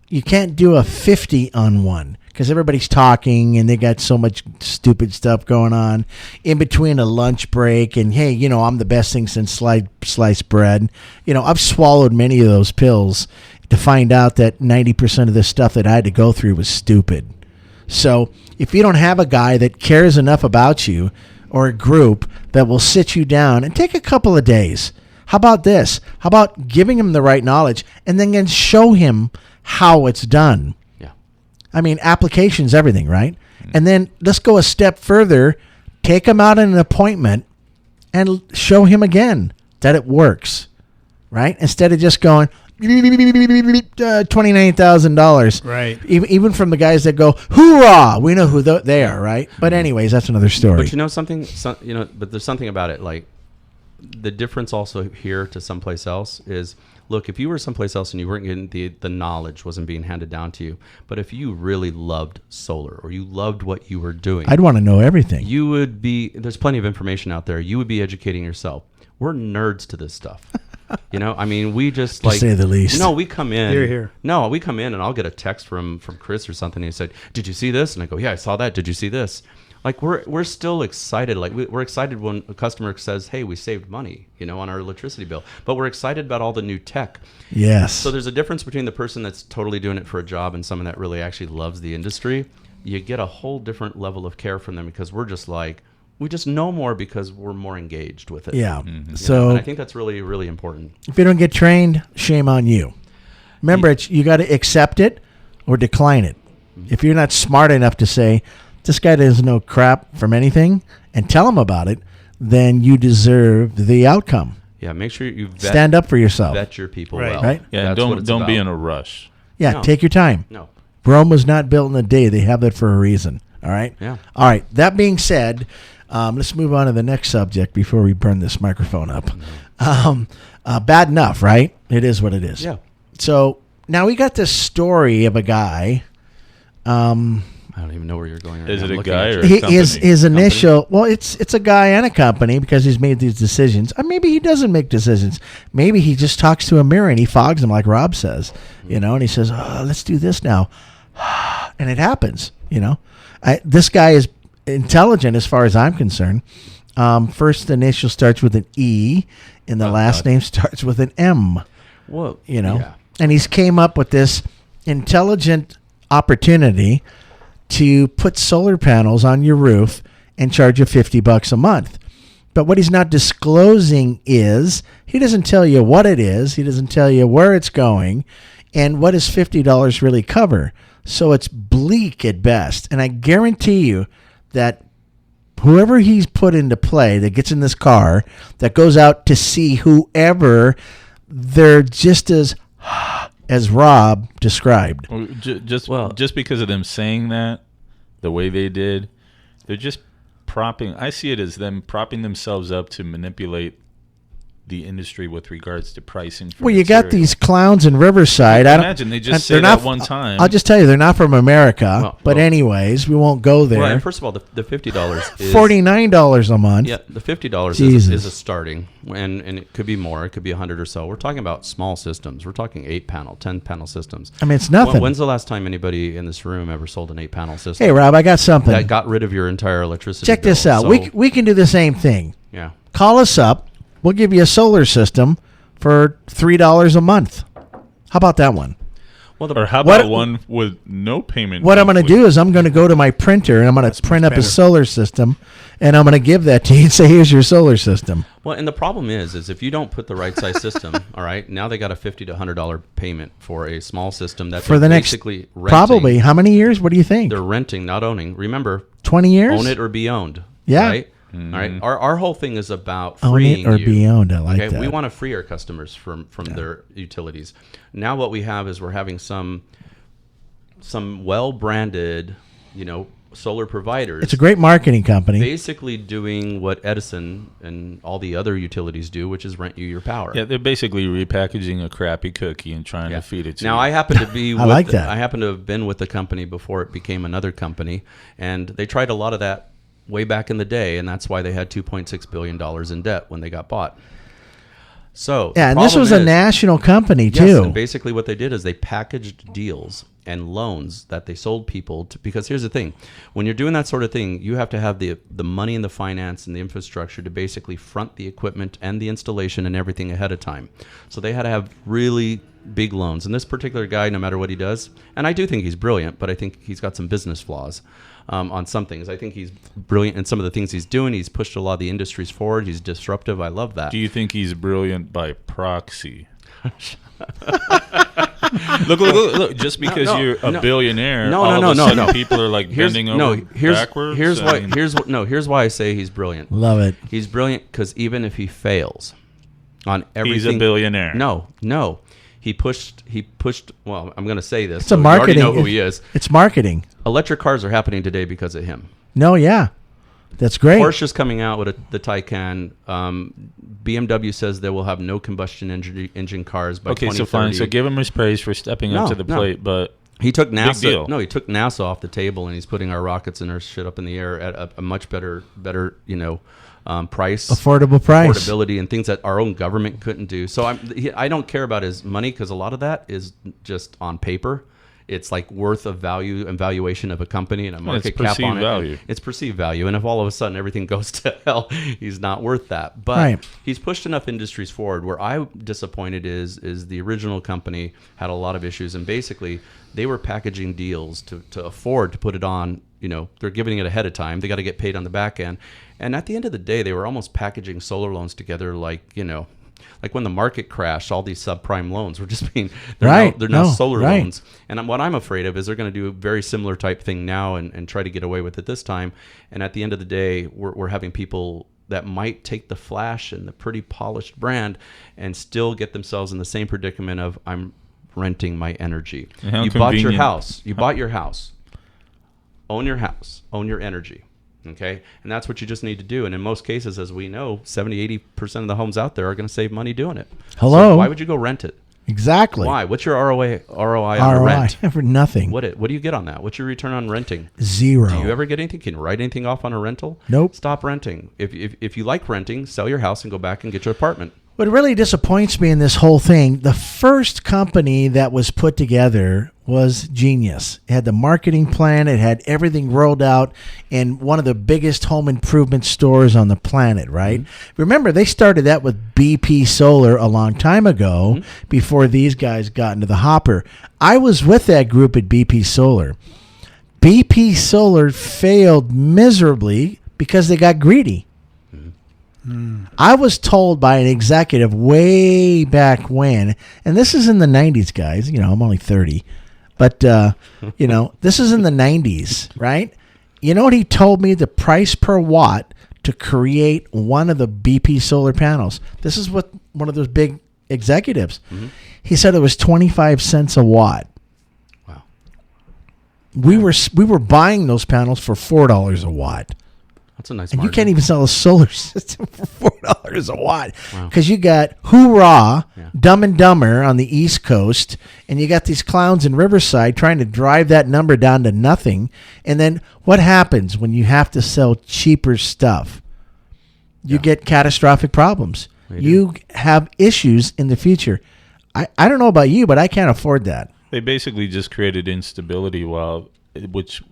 you can't do a 50-on-1 because everybody's talking and they got so much stupid stuff going on in between a lunch break. And hey, I'm the best thing since sliced bread. I've swallowed many of those pills to find out that 90% of the stuff that I had to go through was stupid. So if you don't have a guy that cares enough about you or a group that will sit you down and take a couple of days, how about this? How about giving him the right knowledge and then show him how it's done? Yeah. I mean, application's everything, right? And then let's go a step further. Take him out on an appointment and show him again that it works, right? Instead of just going, $29,000. Right. Even from the guys that go, hoorah, we know who they are, right? But anyways, that's another story. But but there's something about it. Like the difference also here to someplace else is, look, if you were someplace else and you weren't getting the knowledge wasn't being handed down to you, but if you really loved solar or you loved what you were doing, I'd want to know everything. There's plenty of information out there. You would be educating yourself. We're nerds to this stuff. I mean, we just to say the least. No, we come in. Here. No, we come in and I'll get a text from Chris or something. And he said, "Did you see this?" And I go, "Yeah, I saw that. Did you see this?" Like we're still excited. Like we're excited when a customer says, "Hey, we saved money, on our electricity bill." But we're excited about all the new tech. Yes. So there's a difference between the person that's totally doing it for a job and someone that really actually loves the industry. You get a whole different level of care from them because we're just like, we just know more because we're more engaged with it. Yeah. Mm-hmm. So and I think that's really, really important. if you don't get trained, shame on you. Remember, you got to accept it or decline it. If you're not smart enough to say, this guy doesn't know crap from anything, and tell him about it, then you deserve the outcome. Yeah, make sure you stand up for yourself. Vet your people Right. well. Right? Yeah, That's don't be in a rush. Yeah, No. take your time. No. Rome was not built in a day. They have that for a reason. All right? Yeah. All right. That being said, let's move on to the next subject before we burn this microphone up. Bad enough, right? It is what it is. Yeah. So now we got this story of a guy. I don't even know where you're going right Is now. it I'm a looking guy at or you. a company? His initial, well, it's a guy and a company because he's made these decisions. Or maybe he doesn't make decisions. Maybe he just talks to a mirror and he fogs them like Rob says, and he says, oh, let's do this now. And it happens, This guy is intelligent as far as I'm concerned. First initial starts with an E and the last name starts with an M. Well, And he's came up with this intelligent opportunity to put solar panels on your roof and charge you $50 a month. But what he's not disclosing is he doesn't tell you what it is. He doesn't tell you where it's going and what does $50 really cover. So it's bleak at best. And I guarantee you that whoever he's put into play that gets in this car, that goes out to see whoever, they're just as Rob described. Well, just because of them saying that, the way they did, they're just propping. I see it as them propping themselves up to manipulate the industry with regards to pricing. For Well, you material. got these clowns in Riverside. I don't Imagine they just they're say that one time. I'll just tell you, they're not from America. Well, anyways, we won't go there. Well, and first of all, the $50 is $49 a month. Yeah, the $50 Jesus. is a starting, and it could be more. It could be 100 or so. We're talking about small systems. We're talking 8-panel, 10-panel systems. I mean, it's nothing. When's the last time anybody in this room ever sold an 8-panel system? Hey, Rob, I got something. that got rid of your entire electricity Check this bill? out. So, We can do the same thing. yeah. Call us up. We'll give you a solar system for $3 a month. How about that one? Well, or how What- about one with no payment? What I'm going to monthly? do is I'm going to go to my printer and I'm going to print up a better. solar system, and I'm going to give that to you and say, here's your solar system. Well, and the problem is if you don't put the right size system, all right, now they got a $50 to $100 payment for a small system that's For the next, basically renting. probably, how many years? What do you think? They're renting, not owning. Remember, 20 years? own it or be owned. Yeah. Right? All right. Our whole thing is about Own freeing it or you. be owned. I like Okay, that. we want to free our customers from their utilities. Now what we have is we're having some well-branded, solar providers. It's a great marketing company. Basically doing what Edison and all the other utilities do, which is rent you your power. Yeah, they're basically repackaging a crappy cookie and trying to feed it to Now, you. I happen to be I like that. I happen to have been with the company before it became another company, and they tried a lot of that way back in the day, and that's why they had $2.6 billion in debt when they got bought. So yeah, the and this problem was a is- national company, Yes, too. and basically what they did is they packaged deals and loans that they sold people to, because here's the thing, when you're doing that sort of thing, you have to have the money and the finance and the infrastructure to basically front the equipment and the installation and everything ahead of time. So they had to have really big loans. And this particular guy, no matter what he does, and I do think he's brilliant, but I think he's got some business flaws on some things. I think he's brilliant in some of the things he's doing. He's pushed a lot of the industries forward. He's disruptive. I love that. Do you think he's brilliant by proxy? Look! Just because you're a billionaire, no. People are like bending over backwards. Here's why I say he's brilliant. Love it. He's brilliant because even if he fails on everything, he's a billionaire. No. He pushed. Well, I'm going to say this. It's a marketing. You already know who he is. It's marketing. Electric cars are happening today because of him. No, yeah. That's great. Porsche's coming out with the Taycan. BMW says they will have no combustion engine cars by 2030. So fine. So give him his praise for stepping up to the plate, but he took NASA. No, he took NASA off the table, and he's putting our rockets and our shit up in the air at a much better, price, affordability, and things that our own government couldn't do. So I don't care about his money, because a lot of that is just on paper. It's like worth of value and valuation of a company and a market cap on it. Value. It's perceived value. And if all of a sudden everything goes to hell, he's not worth that. But he's pushed enough industries forward. Where I'm disappointed is the original company had a lot of issues. And basically, they were packaging deals to afford to put it on. They're giving it ahead of time. They got to get paid on the back end. And at the end of the day, they were almost packaging solar loans together like when the market crashed, all these subprime loans were just being they're now solar loans. And what I'm afraid of is they're going to do a very similar type thing now and try to get away with it this time. And at the end of the day, we're having people that might take the flash and the pretty polished brand and still get themselves in the same predicament of, I'm renting my energy. You bought your house. Own your house. Own your energy. Okay, and that's what you just need to do. And in most cases, as we know, 70-80% of the homes out there are going to save money doing it. Hello. So why would you go rent it? Exactly. Why? What's your ROI on a rent? For nothing. What do you get on that? What's your return on renting? 0. Do you ever get anything? Can you write anything off on a rental? Nope. Stop renting. If you like renting, sell your house and go back and get your apartment. What really disappoints me in this whole thing, the first company that was put together was genius. It had the marketing plan. It had everything rolled out in one of the biggest home improvement stores on the planet, right? Mm-hmm. Remember, they started that with BP Solar a long time ago before these guys got into the hopper. I was with that group at BP Solar. BP Solar failed miserably because they got greedy. I was told by an executive way back when, and this is in the 90s, guys. I'm only 30. But, this is in the 90s, right? You know what he told me the price per watt to create one of the BP solar panels? This is what one of those big executives. Mm-hmm. He said it was 25 cents a watt. Wow. We were buying those panels for $4 a watt. That's a nice and margin. You can't even sell a solar system for $4 a watt. Wow. Because you got Hoorah, Dumb and Dumber on the East Coast, and you got these clowns in Riverside trying to drive that number down to nothing. And then what happens when you have to sell cheaper stuff? You get catastrophic problems. You have issues in the future. I don't know about you, but I can't afford that. They basically just created instability, which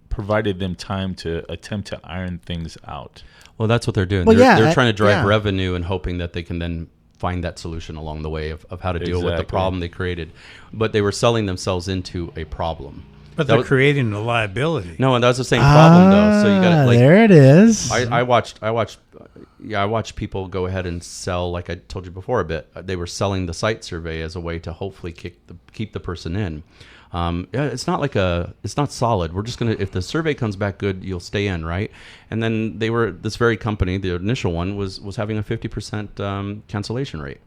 provided them time to attempt to iron things out. Well, that's what they're doing. They're trying to drive revenue and hoping that they can then find that solution along the way of how to deal with the problem they created. But they were selling themselves into a problem. But they're creating a liability. No, and that was the same problem though. So you got there it is. I watched people go ahead and sell, like I told you before a bit. They were selling the site survey as a way to hopefully keep the person in. It's not solid. We're just if the survey comes back good, you'll stay in, right? And then this very company, the initial one was having a 50% cancellation rate.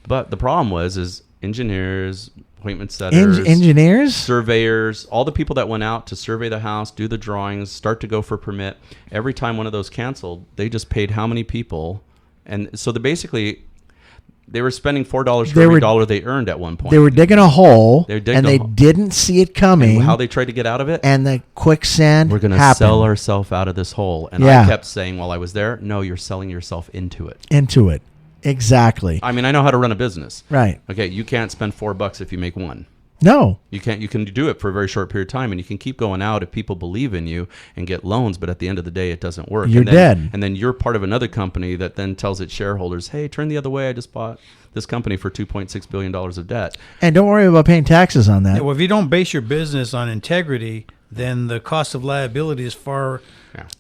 But the problem is engineers, appointment setters, surveyors, all the people that went out to survey the house, do the drawings, start to go for permit. Every time one of those canceled, they just paid how many people, and so they were spending $4 for every dollar they earned at one point. They were digging a hole, they didn't see it coming. And how they tried to get out of it? And the quicksand We're going to sell ourselves out of this hole. And I kept saying while I was there, no, you're selling yourself into it. Exactly. I mean, I know how to run a business. Right. Okay, you can't spend $4 if you make one. No. You can't. You can do it for a very short period of time, and you can keep going out if people believe in you and get loans. But at the end of the day, it doesn't work. You're dead. And then you're part of another company that then tells its shareholders, "Hey, turn the other way. I just bought this company for $2.6 billion of debt." And don't worry about paying taxes on that. Well, if you don't base your business on integrity, then the cost of liability is far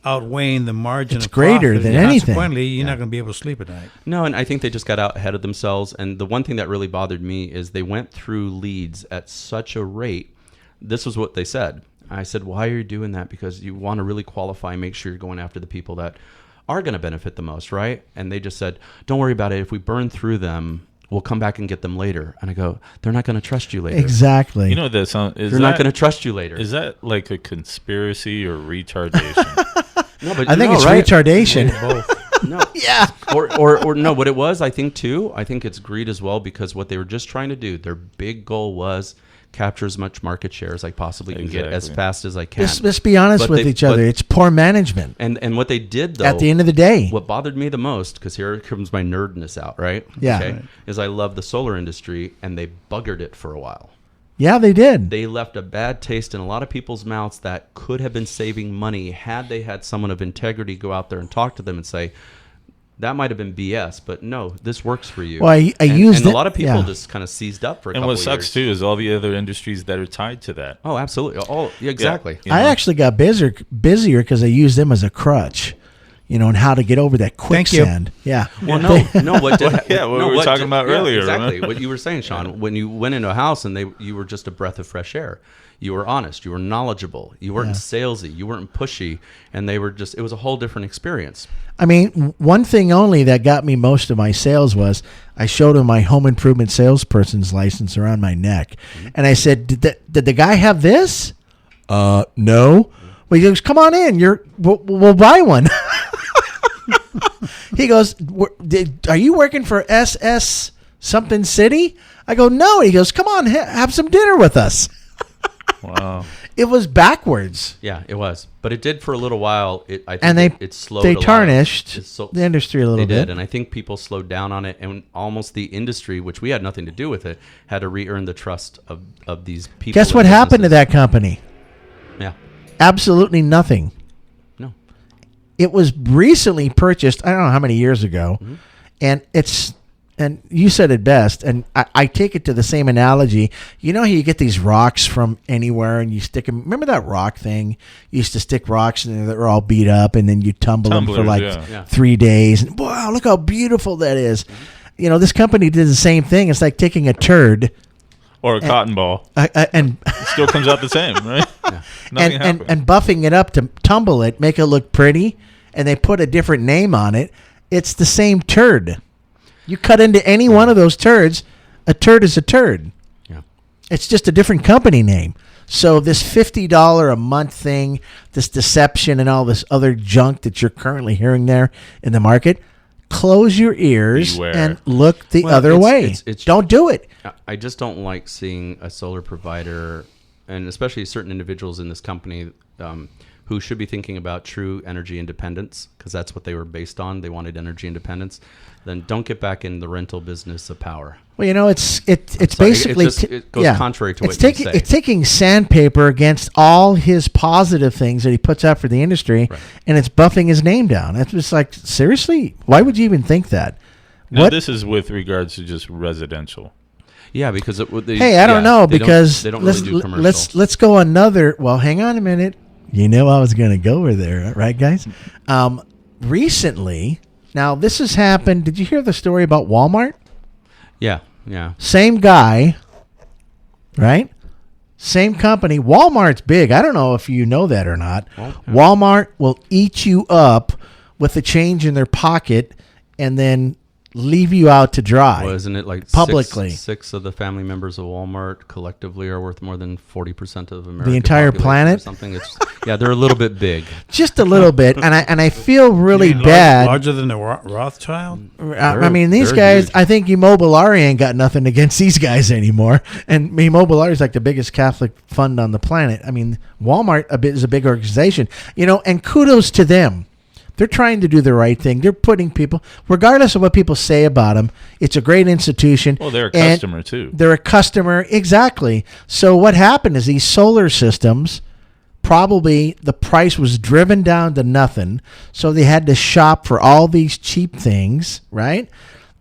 outweighing the margin. It's of greater profit. than And anything. Consequently, you're not going to be able to sleep at night. No, and I think they just got out ahead of themselves. And the one thing that really bothered me is they went through leads at such a rate. This was what they said. I said, "Why are you doing that? Because you want to really qualify and make sure you're going after the people that are going to benefit the most, right?" And they just said, "Don't worry about it. If we burn through them, we'll come back and get them later." And I go, "They're not going to trust you later." Exactly. You know that sound is They're not going to trust you later. Is that like a conspiracy or retardation? No, but I think it's right? retardation. Both. No. Yeah. Or no, what it was, I think too, I think it's greed as well, because what they were just trying to do, their big goal was capture as much market share as I possibly can get as fast as I can. Let's be honest But with each other. It's poor management. And what they did, though, At the end of the day. what bothered me the most, because here comes my nerdness out, right? Yeah. Okay, is I love the solar industry, and they buggered it for a while. Yeah, they did. They left a bad taste in a lot of people's mouths that could have been saving money had they had someone of integrity go out there and talk to them and say, that might have been BS, but no, this works for you. Well, I used and a it- lot of people yeah. just kind of seized up for a And couple what of sucks years. too is all the other industries that are tied to that. Oh, absolutely. Oh, yeah, exactly. You know? I actually got busier because I used them as a crutch, and how to get over that Thank you. quicksand. Yeah. Well, no. What did? Yeah, what no, we were talking about earlier, Exactly. remember? What you were saying, Sean. When you went into a house and you were just a breath of fresh air. You were honest. You were knowledgeable. You weren't salesy. You weren't pushy. And they were just. It was a whole different experience. I mean, one thing only that got me most of my sales was I showed him my home improvement salesperson's license around my neck. And I said, did the guy have this? No. Well, he goes, come on in. We'll buy one. He goes, are you working for SS something city? I go, no. He goes, come on, have some dinner with us. Wow. It was backwards. Yeah, it was. But it did for a little while. I think And it slowed. they a lot. tarnished It so- the industry a little They bit. did, and I think people slowed down on it, and almost the industry, which we had nothing to do with it, had to re-earn the trust of these people. Guess and what happened to businesses. that company? Yeah. Absolutely nothing. No. It was recently purchased, I don't know how many years ago, and you said it best, and I take it to the same analogy. You know how you get these rocks from anywhere and you stick them? Remember that rock thing? You used to stick rocks and they're all beat up, and then you tumble them for Tumblers, like yeah. 3 days. And wow, look how beautiful that is. This company did the same thing. It's like taking a turd Or a cotton ball. and It still comes out the same, right? Nothing happened. and buffing it up to tumble it, make it look pretty, and they put a different name on it. It's the same turd. You cut into any one of those turds, a turd is a turd. Yeah. It's just a different company name. So this $50 a month thing, this deception and all this other junk that you're currently hearing there in the market, close your ears Beware. and look the Well, other it's- way. it's- Don't do it. I just don't like seeing a solar provider, and especially certain individuals in this company who should be thinking about true energy independence, because that's what they were based on. They wanted energy independence. Then don't get back in the rental business of power. Well, it's sorry, basically it goes contrary to what you taking, say. It's taking sandpaper against all his positive things that he puts out for the industry, Right. and it's buffing his name down. It's just like, seriously, why would you even think that? Now, What? this is with regards to just residential. Yeah, because Hey, I don't know, because they don't really do commercial. let's go another. Well, hang on a minute. You know I was going to go over there, right, guys? Recently, now this has happened. Did you hear the story about Walmart? Yeah. Same guy, right? Same company. Walmart's big. I don't know if you know that or not. Walmart will eat you up with the change in their pocket and then leave you out to dry. Well, isn't it like publicly? six of the family members of Walmart collectively are worth more than 40% of America? The entire planet? Or something. Yeah, they're a little bit big. Just a little bit, and I feel really bad. Larger than the Rothschild? I mean, these they're guys. huge. I think Immobiliare ain't got nothing against these guys anymore. And Immobiliare is like the biggest Catholic fund on the planet. I mean, Walmart is a big organization, and kudos to them. They're trying to do the right thing. They're putting people, regardless of what people say about them, it's a great institution. Well, they're a customer too. They're a customer, exactly. So what happened is these solar systems, probably the price was driven down to nothing, so they had to shop for all these cheap things, right?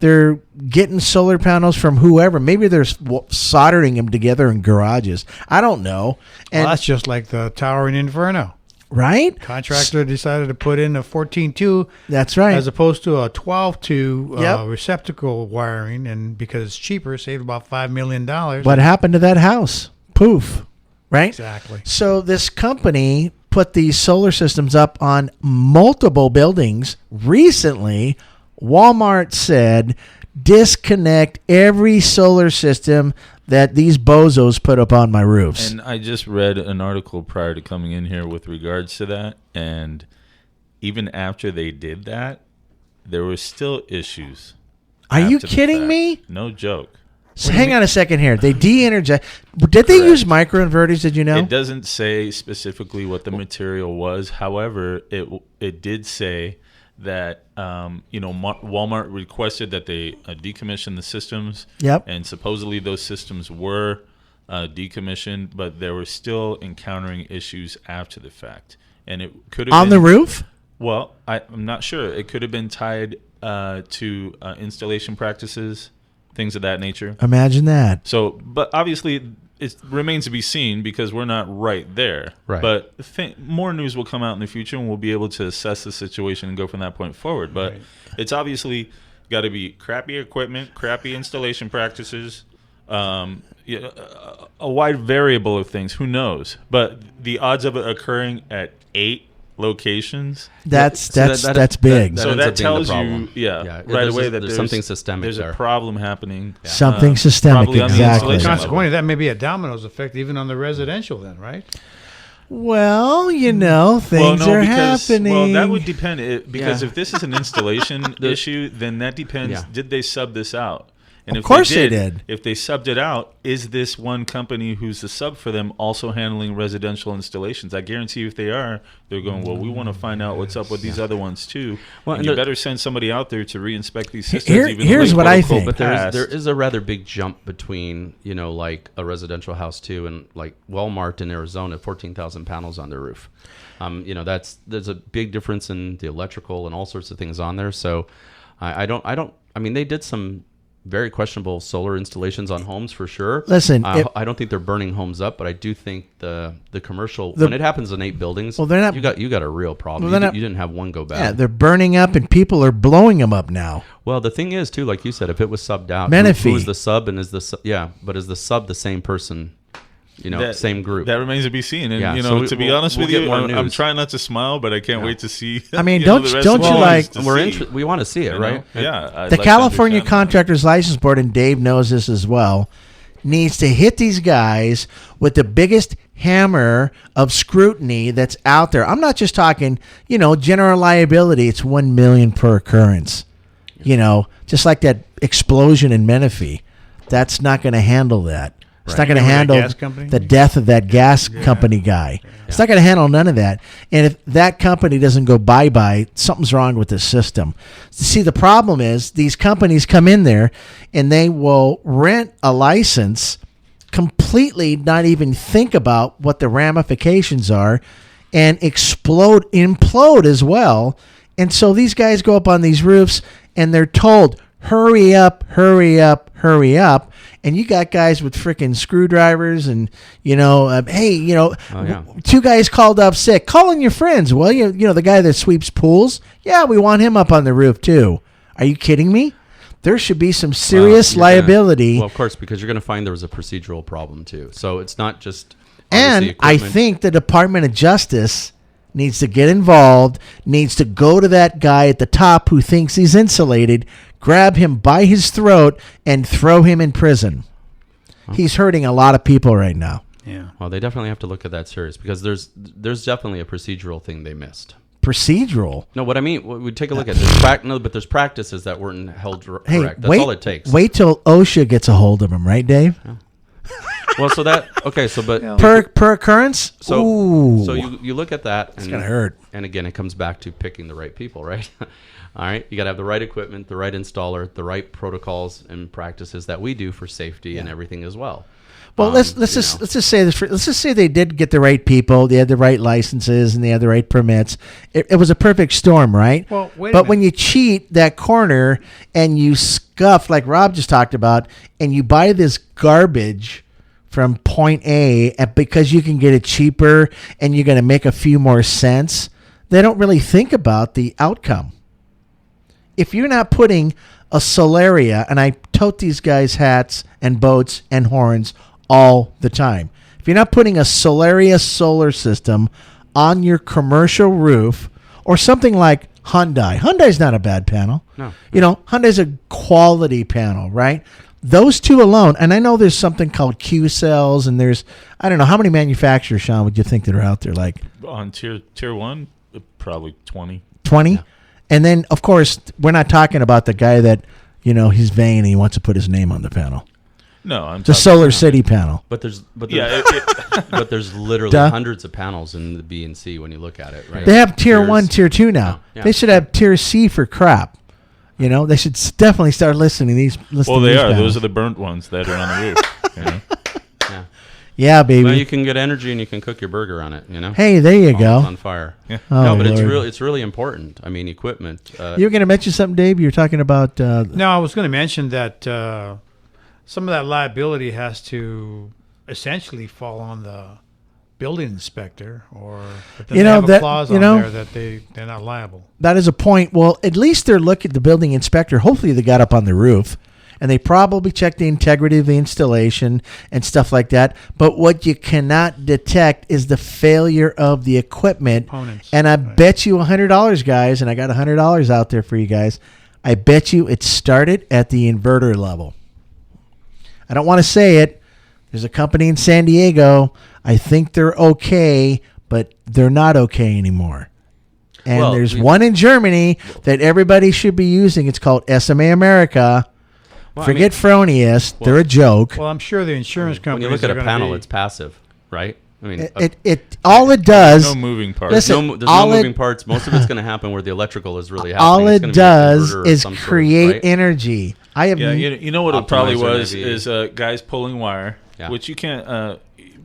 They're getting solar panels from whoever. Maybe they're soldering them together in garages. I don't know. And Well, that's just like the tower in Inferno. right? Contractor decided to put in a 14-2 That's right. as opposed to a 12-2 Yep. receptacle wiring, and because it's cheaper, saved about $5 million. What happened to that house? Poof. Right? Exactly. So this company put these solar systems up on multiple buildings recently. Walmart said disconnect every solar system that these bozos put up on my roofs. And I just read an article prior to coming in here with regards to that, and even after they did that, there were still issues. Are you after the kidding fact. me? No joke. So hang on a second here. They de-energize. Did they use microinverters? Did you know? It doesn't say specifically what the material was. However, it did say that Walmart requested that they decommission the systems. Yep. And supposedly those systems were decommissioned, but they were still encountering issues after the fact. And it could have On the roof? Well, I'm not sure. It could have been tied to installation practices, things of that nature. Imagine that. So, but obviously, it remains to be seen because we're not right there. Right. But more news will come out in the future, and we'll be able to assess the situation and go from that point forward. But it's obviously got to be crappy equipment, crappy installation practices, a wide variable of things. Who knows? But the odds of it occurring at 8 locations. That's big. So ends that up being tells the you, problem. right away that there's something systemic there's there. a problem happening. Something systemic, probably on the exactly. installation level. Consequently, that may be a dominoes effect even on the residential then, right? Well, things are happening. Well, that would depend. Because Yeah. if this is an installation issue, then that depends. Yeah. Did they sub this out? And Of course they did. If they subbed it out, is this one company who's the sub for them also handling residential installations? I guarantee you if they are, they're going, well, we want to find out what's up with these other ones too. Well, and and you better send somebody out there to reinspect these systems. Here- even though here's they what I quote-unquote think. But passed. there is a rather big jump between, like a residential house too, and like Walmart in Arizona, 14,000 panels on their roof. There's a big difference in the electrical and all sorts of things on there. So I mean, they did some very questionable solar installations on homes for sure. Listen, I don't think they're burning homes up, but I do think the commercial when it happens in 8 buildings, Well, they're not- you got a real problem. Well, You didn't have one go bad. Yeah, they're burning up and people are blowing them up now. Well, the thing is too, like you said, if it was subbed out, Menifee. who is the sub, and is the but is the sub the same person? Same group. That remains to be seen. And Yeah, to be honest we'll with get you, more I'm news. trying not to smile, but I can't wait to see. I mean, the don't rest you of the like- news to see, we want to see it, you know? right? Yeah. I'd The like to California understand that. Contractors License Board, and Dave knows this as well, needs to hit these guys with the biggest hammer of scrutiny that's out there. I'm not just talking, general liability. It's $1 million per occurrence. Just like that explosion in Menifee. That's not going to handle that. It's not going to Remember that handle gas company? the death of that gas company guy. It's not going to handle none of that. And if that company doesn't go bye-bye, something's wrong with the system. See, the problem is these companies come in there and they will rent a license, completely not even think about what the ramifications are, and implode as well. And so these guys go up on these roofs and they're told, hurry up, hurry up, hurry up. And you got guys with freaking screwdrivers and, hey, 2 guys called up sick. Call in your friends. Well, the guy that sweeps pools. Yeah, we want him up on the roof too. Are you kidding me? There should be some serious liability. Well, of course, because you're going to find there was a procedural problem too. So it's not just. And I think the Department of Justice needs to get involved, needs to go to that guy at the top who thinks he's insulated, grab him by his throat, and throw him in prison. He's hurting a lot of people right now. Yeah. Well, they definitely have to look at that serious because there's definitely a procedural thing they missed. Procedural. No, what I mean, we take a look at there's practices that weren't held correct. Hey, That's all it takes. Wait till OSHA gets a hold of him, right, Dave? Well, so but per occurrence. So you look at that. It's gonna hurt. And again, it comes back to picking the right people, right? All right, you got to have the right equipment, the right installer, the right protocols and practices that we do for safety and everything as well. Well, let's just say this. Let's just say they did get the right people, they had the right licenses, and they had the right permits. It was a perfect storm, right? Well, wait a but minute. when you cheat that corner and you scuff, like Rob just talked about, and you buy this garbage from point A because you can get it cheaper and you're going to make a few more cents, they don't really think about the outcome. If you're not putting a Solaria, and I tote these guys' hats and boats and horns all the time. If you're not putting a Solaria solar system on your commercial roof, or something like Hyundai's not a bad panel. No. Hyundai's a quality panel, right? Those two alone, and I know there's something called Q cells, and there's, I don't know, how many manufacturers, Sean, would you think that are out there? Like on tier 1, probably 20. 20? Yeah. And then, of course, we're not talking about the guy that, he's vain and he wants to put his name on the panel. No, I'm the Solar City panel. But there's literally hundreds of panels in the B and C when you look at it, right? They have tier 1, tier 2 now. Yeah. They should have tier C for crap. They should definitely start listening to these. Well, they are. Panels. Those are the burnt ones that are on the roof. Yeah. Yeah, baby. Well, you can get energy and you can cook your burger on it. Hey, there you go. On fire. Yeah. No, but it's really important. I mean, equipment. You were going to mention something, Dave? You were talking about. No, I was going to mention that some of that liability has to essentially fall on the building inspector, or if they have a clause on there that they're not liable. That is a point. Well, at least they're looking at the building inspector. Hopefully, they got up on the roof. And they probably check the integrity of the installation and stuff like that. But what you cannot detect is the failure of the equipment. Components. And I bet you $100, guys, and I got $100 out there for you guys. I bet you it started at the inverter level. I don't want to say it. There's a company in San Diego. I think they're okay, but they're not okay anymore. And there's one in Germany that everybody should be using. It's called SMA America. Well, forget Fronius. They're a joke. Well, I'm sure the insurance companies. When you look at a panel, it's passive, right? I mean, all it does. No moving parts. Listen, there's no moving parts. Most of it's going to happen where the electrical is really happening. All it does is create energy. I have. Yeah, you know what it probably was is guys pulling wire, which you can't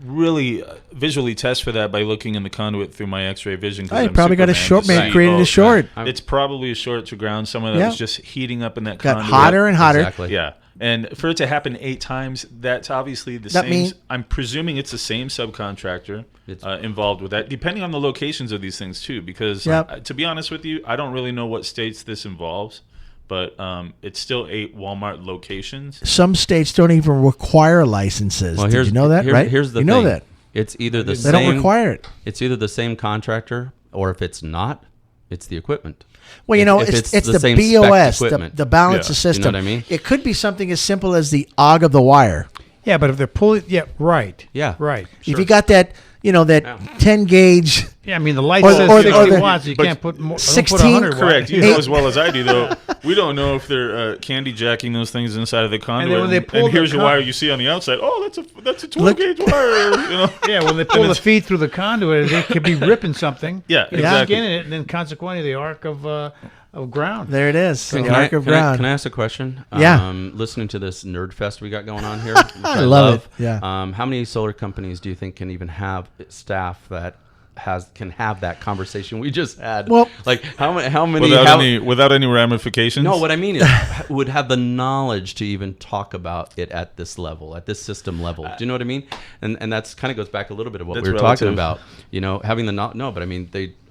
really visually test for that by looking in the conduit through my X-ray vision. I probably got a short man created a short. It's probably a short to ground. Some of that was just heating up in that conduit. Got hotter and hotter. Exactly. Yeah. And for it to happen 8 times, that's obviously the same. I'm presuming it's the same subcontractor involved with that, depending on the locations of these things too. Because to be honest with you, I don't really know what states this involves. But it's still 8 Walmart locations. Some states don't even require licenses. Did you know that? Right? Here's the thing. Know that. It's either the same. They don't require it. It's either the same contractor, or if it's not, it's the equipment. Well, it's the BOS, the balance of system. You know what I mean? It could be something as simple as the og of the wire. Yeah, but if they're pulling, right. Yeah, right. Sure. If you got that, that 10 gauge. Yeah, I mean the light says 60 watts. You can't put more. 16. Correct. You know as well as I do, though. We don't know if they're candy jacking those things inside of the conduit. And then when they pull here's your wire you see on the outside. Oh, that's a 12 gauge wire. Yeah, when they pull the feed through the conduit, they could be ripping something. Yeah, exactly. Skinning it, and then consequently the arc of ground. There it is. So the arc of ground. Can I ask a question? Yeah. Listening to this nerd fest we got going on here, I love it. Yeah. How many solar companies do you think can even have staff that can have that conversation we just had? Well, like how many without any ramifications? No, what I mean is would have the knowledge to even talk about it at this level, at this system level. Do you know what I mean? And that's kind of goes back a little bit of what we were talking about. Having but I mean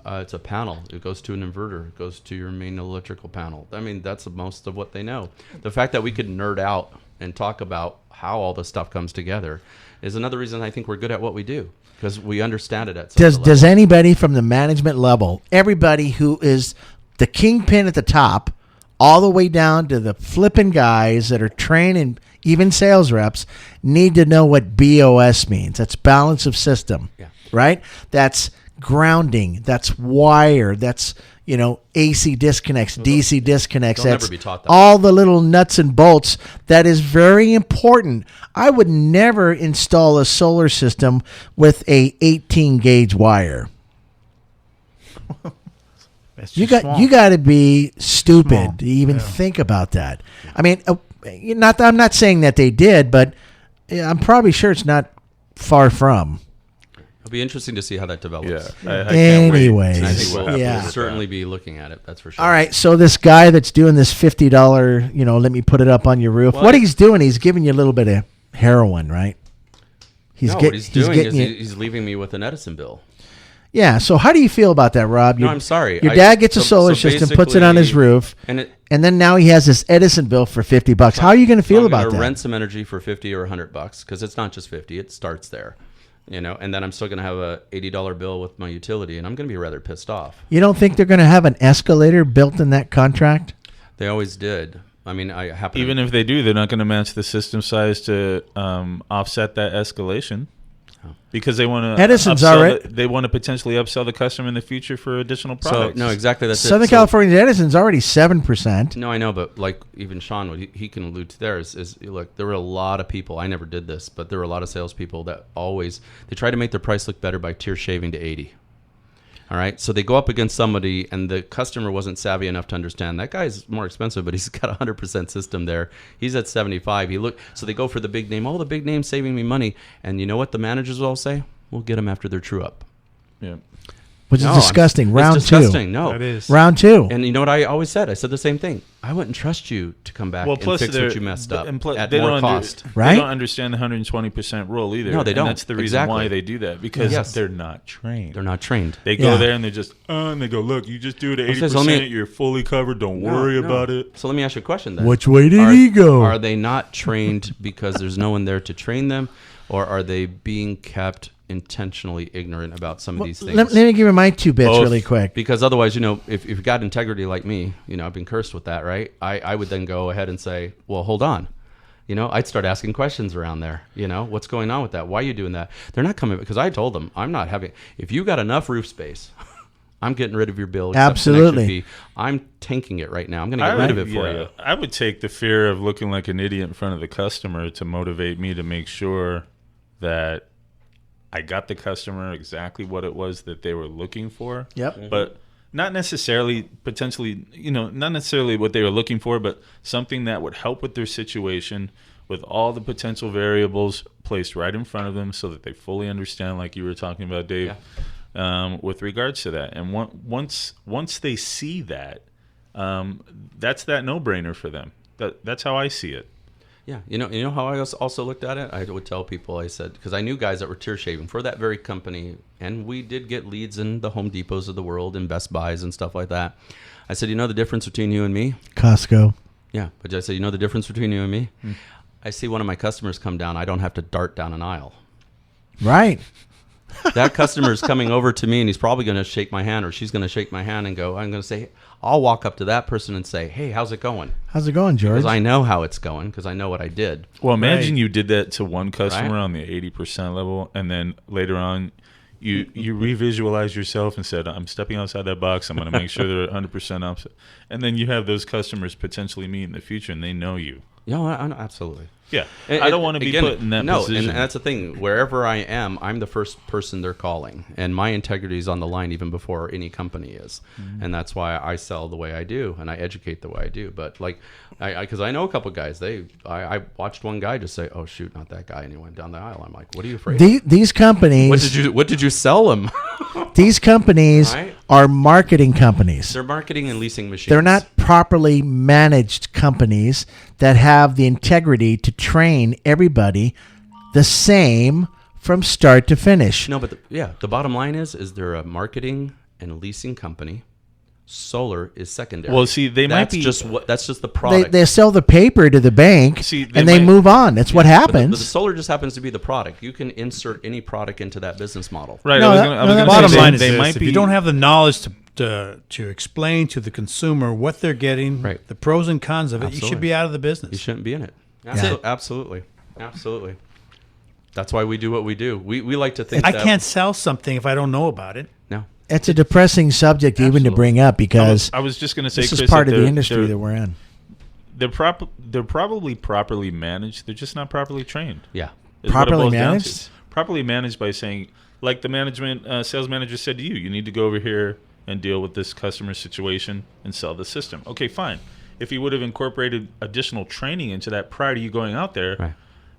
it's a panel. It goes to an inverter. It goes to your main electrical panel. I mean, that's most of what they know. The fact that we could nerd out and talk about how all this stuff comes together is another reason I think we're good at what we do, because we understand it at such a level. Does anybody from the management level, everybody who is the kingpin at the top, all the way down to the flipping guys that are trained and even sales reps, need to know what BOS means? That's balance of system, right? That's grounding, that's wire, that's AC disconnects, DC disconnects. they'll That's never be taught that. all the little nuts and bolts. That is very important. I would never install a solar system with a 18 gauge wire. That's You just got small. you got to be stupid Small. to even Yeah. think about that. I mean, I'm not saying that they did, but I'm probably sure it's not far from. It'll be interesting to see how that develops. Yeah. I can't wait Anyways, to I see think what we'll happens yeah. with that. certainly be looking at it. That's for sure. All right, so this guy that's doing this $50, let me put it up on your roof. Well, what he's doing, he's giving you a little bit of heroin, right? What he's doing is you- he's leaving me with an Edison bill. yeah. So how do you feel about that, Rob? No, I'm sorry. Your dad gets a so solar system, puts it on his basically- roof, And and then now he has this Edison bill for $50. How are you going to feel I'm about gonna that? rent some energy for $50 or $100 because it's not just 50; it starts there, And then I'm still going to have a $80 bill with my utility, and I'm going to be rather pissed off. You don't think they're going to have an escalator built in that contract? They always did. I mean, I happen Even if they do, they're not going to match the system size to offset that escalation. Because they want to Edison's already- they want to potentially upsell the customer in the future for additional so products. no, exactly. That's Southern it. So- California Edison's already 7%. No, I know, but like even Sean, what he can allude to there is look, there were a lot of people. I never did this, but there were a lot of salespeople that they try to make their price look better by tier shaving to 80. All right, so they go up against somebody, and the customer wasn't savvy enough to understand that guy's more expensive, but he's got a 100% system there. He's at 75. So they go for the big name. Oh, the big name's saving me money, and you know what the managers will all say? We'll get them after they're true up. Yeah. Which is No, disgusting. Round it's disgusting. No, That is. Round two. And you know what I always said? I said the same thing. I wouldn't trust you to come back and fix they're- what you messed up and plus, at they more don't cost. Right? They don't understand the 120% rule either. No, they And don't. that's the reason Exactly. why they do that, because Yes. they're not trained. They're not trained. They go Yeah. there and they just, and they go, look, you just do it at Okay, 80%, so let me- you're fully covered, don't worry No. about it. So let me ask you a question then. Which way did Are- he go? Are they not trained because there's no one there to train them, or are they being kept intentionally ignorant about some of these things? Let me give you my 2 bits Both. really quick. Because otherwise, if you've got integrity like me, I've been cursed with that, right? I would then go ahead and say, well, hold on. I'd start asking questions around there. What's going on with that? Why are you doing that? They're not coming, because I told them, I'm not having, if you got enough roof space, I'm getting rid of your bill. except Absolutely. connection fee. I'm tanking it right now. I'm going to get rid of it for you. I would take the fear of looking like an idiot in front of the customer to motivate me to make sure that I got the customer exactly what it was that they were looking for. Yep. But not necessarily not necessarily what they were looking for, but something that would help with their situation with all the potential variables placed right in front of them so that they fully understand, like you were talking about, Dave, with regards to that. And once they see that, that's that no-brainer for them. That's how I see it. Yeah, you know how I also looked at it? I would tell people, I said, because I knew guys that were tier shaving for that very company, and we did get leads in the Home Depots of the world and Best Buys and stuff like that. I said, the difference between you and me? Costco. Yeah, but I said, the difference between you and me? I see one of my customers come down, I don't have to dart down an aisle. Right. That customer is coming over to me, and he's probably going to shake my hand, or she's going to shake my hand and go, I'm going to say, I'll walk up to that person and say, hey, how's it going? How's it going, George? Because I know how it's going, because I know what I did. Well, imagine Right. you did that to one customer Right. on the 80% level, and then later on, you revisualize yourself and said, I'm stepping outside that box. I'm going to make sure they're 100% opposite. And then you have those customers potentially meet in the future, and they know you. Yeah, absolutely. Yeah. And- I don't want to be again, put in that no, position. and that's the thing. Wherever I am, I'm the first person they're calling, and my integrity is on the line even before any company is, and that's why I sell the way I do and I educate the way I do. But like, because I know a couple guys, I watched one guy just say, "Oh shoot, not that guy," and he went down the aisle. I'm like, "What are you afraid of? These companies, What did you sell them?" these companies Right. are marketing companies. They're marketing and leasing machines. They're not properly managed companies that have the integrity to train everybody the same from start to finish. No, but the bottom line is they're a marketing and leasing company. Solar is secondary. Well, see, they might that's be- that's just the They, product. they sell the paper to the bank See, they and they might- move on. That's what But the happens. solar just happens to be the product. You can insert any product into that business model. Right. No, I was that- gonna- I no, was that- gonna Bottom say line is they this, might if be. you don't have the knowledge to explain to the consumer what they're getting, Right. the pros and cons of it, you Absolutely. should be out of the business. You shouldn't be in it. it. Absolutely. That's why we do what we do. We like to think I that can't sell something if I don't know about it. No. it's a depressing subject even to bring up because I was just going to say, this Chris, is part of the industry that we're in. They're probably properly managed. They're just not properly trained. Yeah. Properly managed? Properly managed by saying, like the sales manager said to you, you need to go over here and deal with this customer situation and sell the system. Okay, fine. If you would have incorporated additional training into that prior to you going out there, right,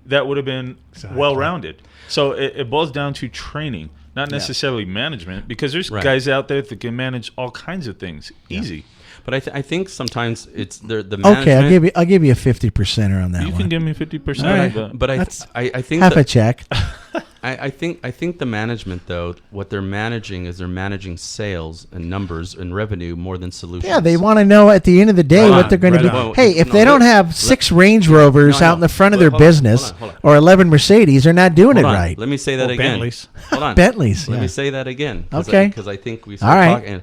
that would have been well-rounded. So it boils down to training, not necessarily management, because there's guys out there that can manage all kinds of things easy. But I think sometimes it's the management. Okay, I'll give you a 50% on that. You one. can give me 50%. Right. But I think half a check. I think the management, though, what they're managing is they're managing sales and numbers and revenue more than solutions. Yeah, they want to know at the end of the day what they're going to do. Hey, if they don't have 6 Range Rovers out in the front of their business or 11 Mercedes, they're not doing it right. Let me say that again. Bentleys. Hold on. Bentleys. Let me say that again. Okay. Because I think we start talking.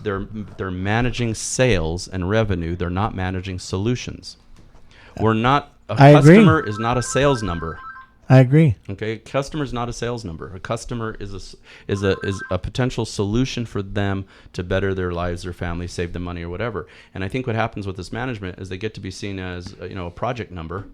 They're managing sales and revenue. They're not managing solutions. We're not. Customer is not a sales number. I agree. Okay, customer is not a sales number. A customer is a potential solution for them to better their lives, their family, save them money or whatever. And I think what happens with this management is they get to be seen as a project number,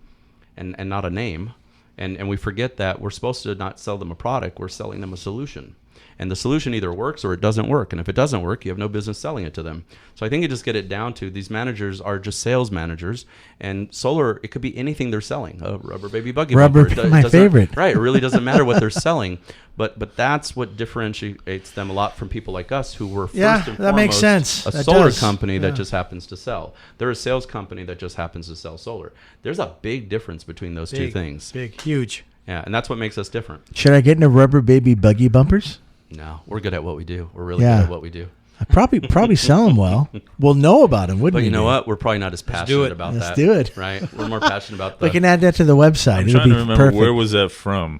and not a name. And we forget that we're supposed to not sell them a product. We're selling them a solution. And the solution either works or it doesn't work. And if it doesn't work, you have no business selling it to them. So I think you just get it down to these managers are just sales managers. And solar, it could be anything they're selling. A rubber baby buggy bumper. My favorite. Right. It really doesn't matter what they're selling. But that's what differentiates them a lot from people like us who were first and foremost that makes sense. a That solar does. company that just happens to sell. They're a sales company that just happens to sell solar. There's a big difference between those two things. Big, huge. Yeah, and that's what makes us different. Should I get into rubber baby buggy bumpers? No, we're good at what we do. We're really good at what we do. I probably sell them well. We'll know about them, wouldn't we? But you know what? We're probably not as passionate about that. Let's do it. Right? We're more passionate about the... We can add that to the website. I'm It'll trying be to remember perfect. where was that from.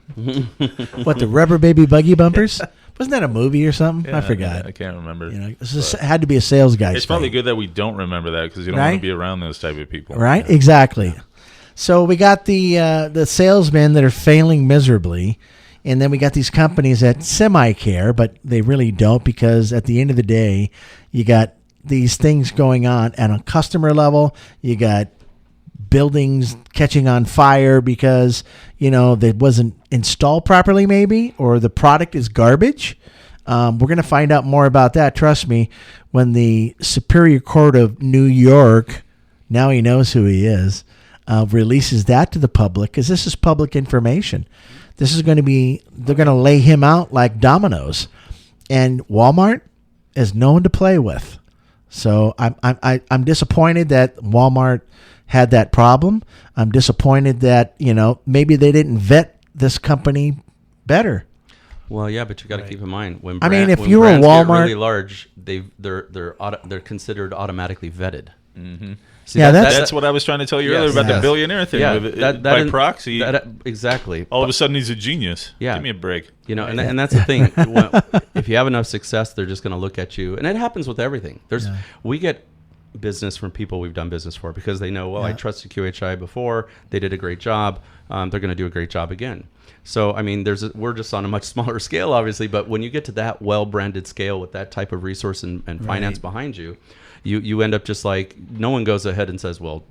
What, the rubber baby buggy bumpers? Wasn't that a movie or something? Yeah, I forgot. I can't remember. It had to be a sales guy. It's probably good that we don't remember that because you don't want to be around those type of people. Right? Yeah. Exactly. So we got the salesmen that are failing miserably. And then we got these companies that semi-care, but they really don't, because at the end of the day, you got these things going on at a customer level. You got buildings catching on fire because, they wasn't installed properly maybe, or the product is garbage. We're going to find out more about that, trust me, when the Superior Court of New York, now he knows who he is, releases that to the public, because this is public information. This is going to be, they're going to lay him out like dominoes. And Walmart is no one to play with. So I'm disappointed that Walmart had that problem. I'm disappointed that, maybe they didn't vet this company better. Well, yeah, but you got to keep in mind when if you were Walmart, get really large, they're considered automatically vetted. Mm-hmm. See, that's what I was trying to tell you earlier about the billionaire thing. Yeah, by proxy, exactly. All of a sudden, he's a genius. Yeah, give me a break. And that's the thing. If you have enough success, they're just going to look at you, and it happens with everything. We get business from people we've done business for because they know, I trusted QHI before. They did a great job. They're going to do a great job again. So, we're just on a much smaller scale, obviously. But when you get to that well-branded scale with that type of resource and finance behind you, you end up just like, no one goes ahead and says, well,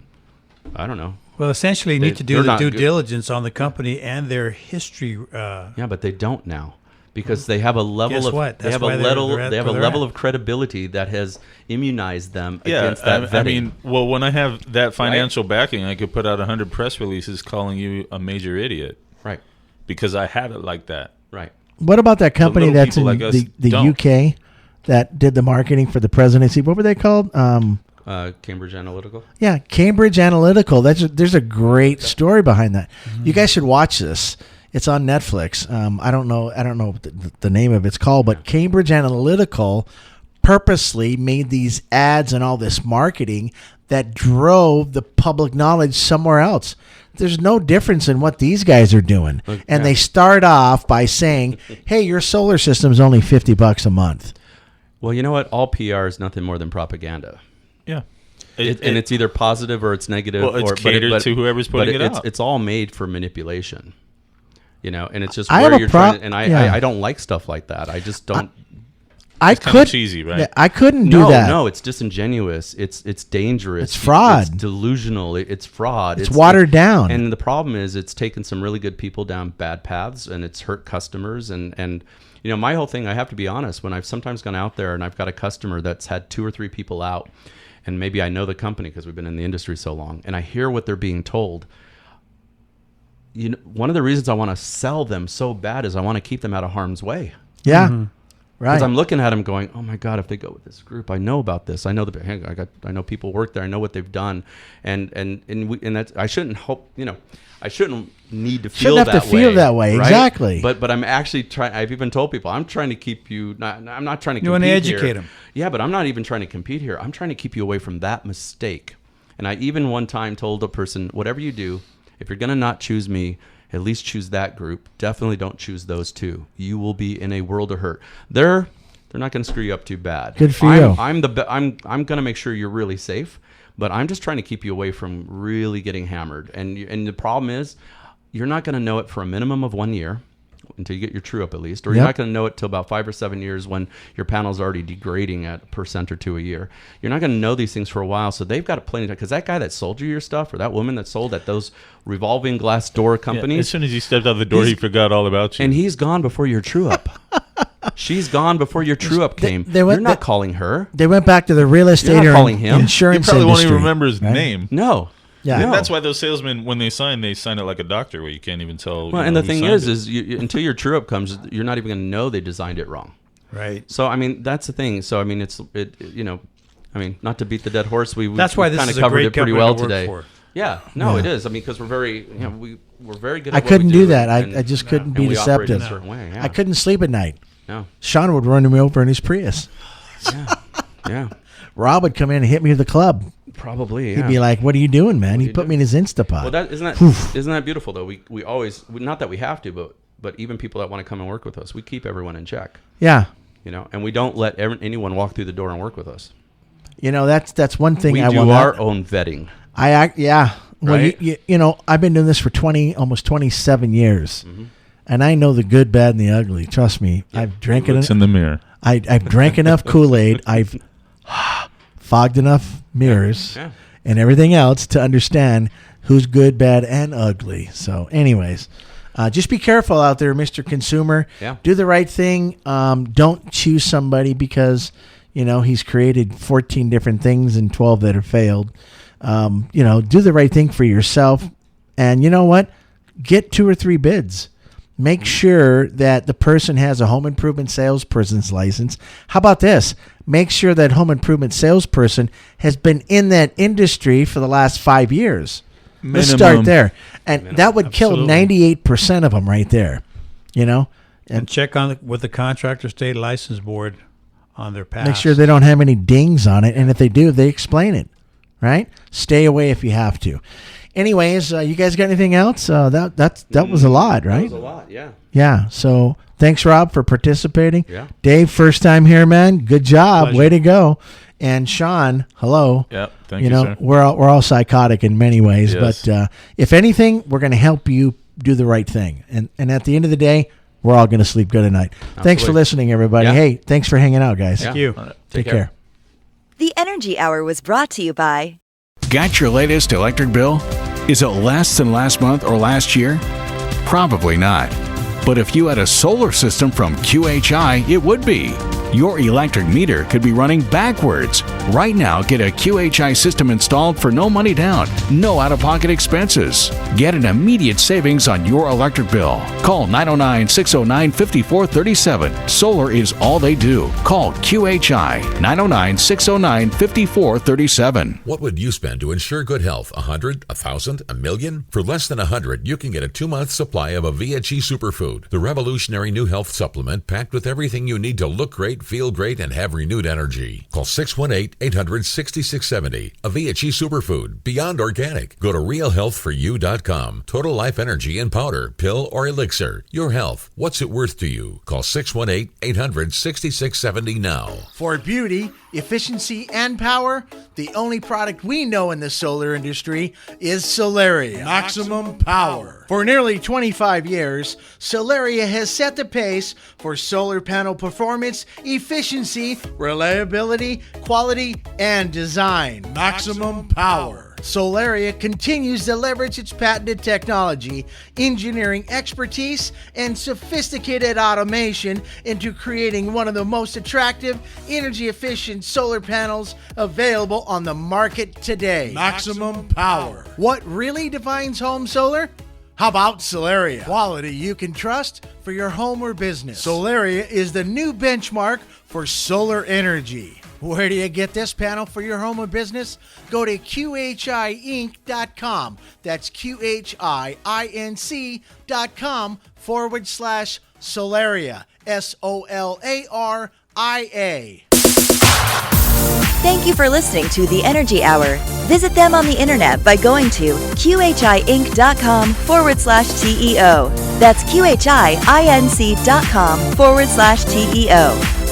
I don't know. Well, essentially, you need to do the due diligence on the company and their history. Yeah, but they don't now, because they have a level Guess of what? they That's have a why level of credibility that has immunized them against that vetting. When I have that financial backing, I could put out 100 press releases calling you a major idiot. Right. Because I had it like that. Right. What about that company that's in like the UK that did the marketing for the presidency? What were they called? Cambridge Analytical. Yeah, Cambridge Analytical. There's a great story behind that. Mm-hmm. You guys should watch this. It's on Netflix. I don't know what the name of it's called, but Cambridge Analytical purposely made these ads and all this marketing that drove the public knowledge somewhere else. There's no difference in what these guys are doing. Okay. And they start off by saying, hey, your solar system is only $50 a month. Well, you know what? All PR is nothing more than propaganda. Yeah. And it's either positive or it's negative. Well, it's catered to whoever's putting it out. It's all made for manipulation. And it's just where you're trying. And I don't like stuff like that. I just don't. I could cheesy, right? Yeah, I couldn't do that. No, it's disingenuous. It's dangerous. It's fraud. It's delusional. It's fraud. It's watered down. And the problem is, it's taken some really good people down bad paths, and it's hurt customers. And my whole thing, I have to be honest, when I've sometimes gone out there and I've got a customer that's had 2 or 3 people out, and maybe I know the company because we've been in the industry so long, and I hear what they're being told. One of the reasons I want to sell them so bad is I want to keep them out of harm's way. Yeah. Mm-hmm. Right. Because I'm looking at them going, oh my God, if they go with this group, I know about this. I know I know people work there. I know what they've done, and that's, I shouldn't hope, I shouldn't need to feel Shouldn't have that to feel that way, right? exactly. But I'm actually trying. I've even told people I'm trying to keep you. I'm not trying to. You want to educate here. them. Yeah, but I'm not even trying to compete here. I'm trying to keep you away from that mistake. And I even one time told a person, whatever you do, if you're gonna not choose me, at least choose that group. Definitely don't choose those 2. You will be in a world of hurt. They're not going to screw you up too bad. Good for you. I'm going to make sure you're really safe, but I'm just trying to keep you away from really getting hammered. And the problem is, you're not going to know it for a minimum of 1 year until you get your true up at least, or you're not going to know it till about 5 or 7 years when your panel's already degrading at 1% or 2% a year. You're not going to know these things for a while, so they've got to plenty of time. Because that guy that sold you your stuff, or that woman that sold at those revolving glass door companies, as soon as he stepped out the door, he forgot all about you. and he's gone before your true up. She's gone before your true up came. You're not calling her. They went back to the real estate You're not or calling him. insurance He probably won't industry, even remember his right? name. No. Yeah. And No. that's why those salesmen, when they sign it like a doctor, where you can't even tell. Well, and the who thing signed is until your true up comes, you're not even going to know they designed it wrong. Right. So I mean, that's the thing. So I mean, not to beat the dead horse. That's why this kind is of a covered great it pretty company well to work today. for. Yeah. No, it is. I mean, because we're very, we're very good. At I what couldn't we do that. and- I just couldn't and be we operate in deceptive. a certain way. Yeah. I couldn't sleep at night. No. Sean would run me over in his Prius. Yeah. Rob would come in and hit me with the club. Probably. Yeah. He'd be like, "What are you doing, man?" He you put doing? me in his Instapot. Well, isn't that beautiful though? We always, not that we have to, but even people that want to come and work with us, we keep everyone in check. Yeah. And we don't let anyone walk through the door and work with us. That's one thing We I do want. our own vetting. Well, Right? I've been doing this for almost 27 years, and I know the good, bad, and the ugly. Trust me, I've drank What's in the mirror? I've drank enough Kool-Aid. I've fogged enough mirrors Yeah. and everything else to understand who's good, bad, and ugly. So, anyways, just be careful out there, Mr. Consumer. Yeah. Do the right thing. Don't choose somebody because he's created 14 different things and 12 that have failed. Do the right thing for yourself. And you know what? Get 2 or 3 bids. Make sure that the person has a home improvement salesperson's license. How about this? Make sure that home improvement salesperson has been in that industry for the last 5 years. Let's start there. And that would kill Absolutely. 98% of them right there. And check on with the contractor state license board on their past. Make sure they don't have any dings on it. And if they do, they explain it. Right? Stay away if you have to. Anyways, you guys got anything else? That was a lot, right? That was a lot, yeah. Yeah. So thanks, Rob, for participating. Yeah. Dave, first time here, man. Good job. Pleasure. Way to go. And Sean, hello. Yep. Thank you, sir. we're all psychotic in many ways, Yes. but if anything, we're going to help you do the right thing. And at the end of the day, we're all going to sleep good at night. Thanks for Absolutely. listening, everybody. Yeah. Hey, thanks for hanging out, guys. Yeah. Thank you. All right. Take care. The Energy Hour was brought to you by Got your latest electric bill? Is it less than last month or last year? Probably not. But if you had a solar system from QHI, it would be. Your electric meter could be running backwards. Right now, get a QHI system installed for no money down, no out-of-pocket expenses. Get an immediate savings on your electric bill. Call 909-609-5437. Solar is all they do. Call QHI 909-609-5437. What would you spend to ensure good health? $100, $1,000, $1 million? For less than $100, you can get a 2-month supply of Aviachi Superfood, the revolutionary new health supplement packed with everything you need to look great, feel great, and have renewed energy. Call 618-800-6670. Aviachi Superfood, beyond organic. Go to realhealthforyou.com. Total Life Energy in powder, pill, or elixir. Your health. What's it worth to you? Call 618-800-6670 now. For beauty, efficiency, and power, the only product we know in the solar industry is Solaria. Maximum power. For nearly 25 years, Solaria has set the pace for solar panel performance, efficiency, reliability, quality, and design. Maximum power. Solaria continues to leverage its patented technology, engineering expertise, and sophisticated automation into creating one of the most attractive, energy-efficient solar panels available on the market today. Maximum power. What really defines home solar? How about Solaria? Quality you can trust for your home or business. Solaria is the new benchmark for solar energy. Where do you get this panel for your home or business? Go to QHIinc.com. That's QHIINC.com/Solaria. SOLARIA. Thank you for listening to The Energy Hour. Visit them on the internet by going to QHIinc.com/TEO. That's QHIINC.com/TEO.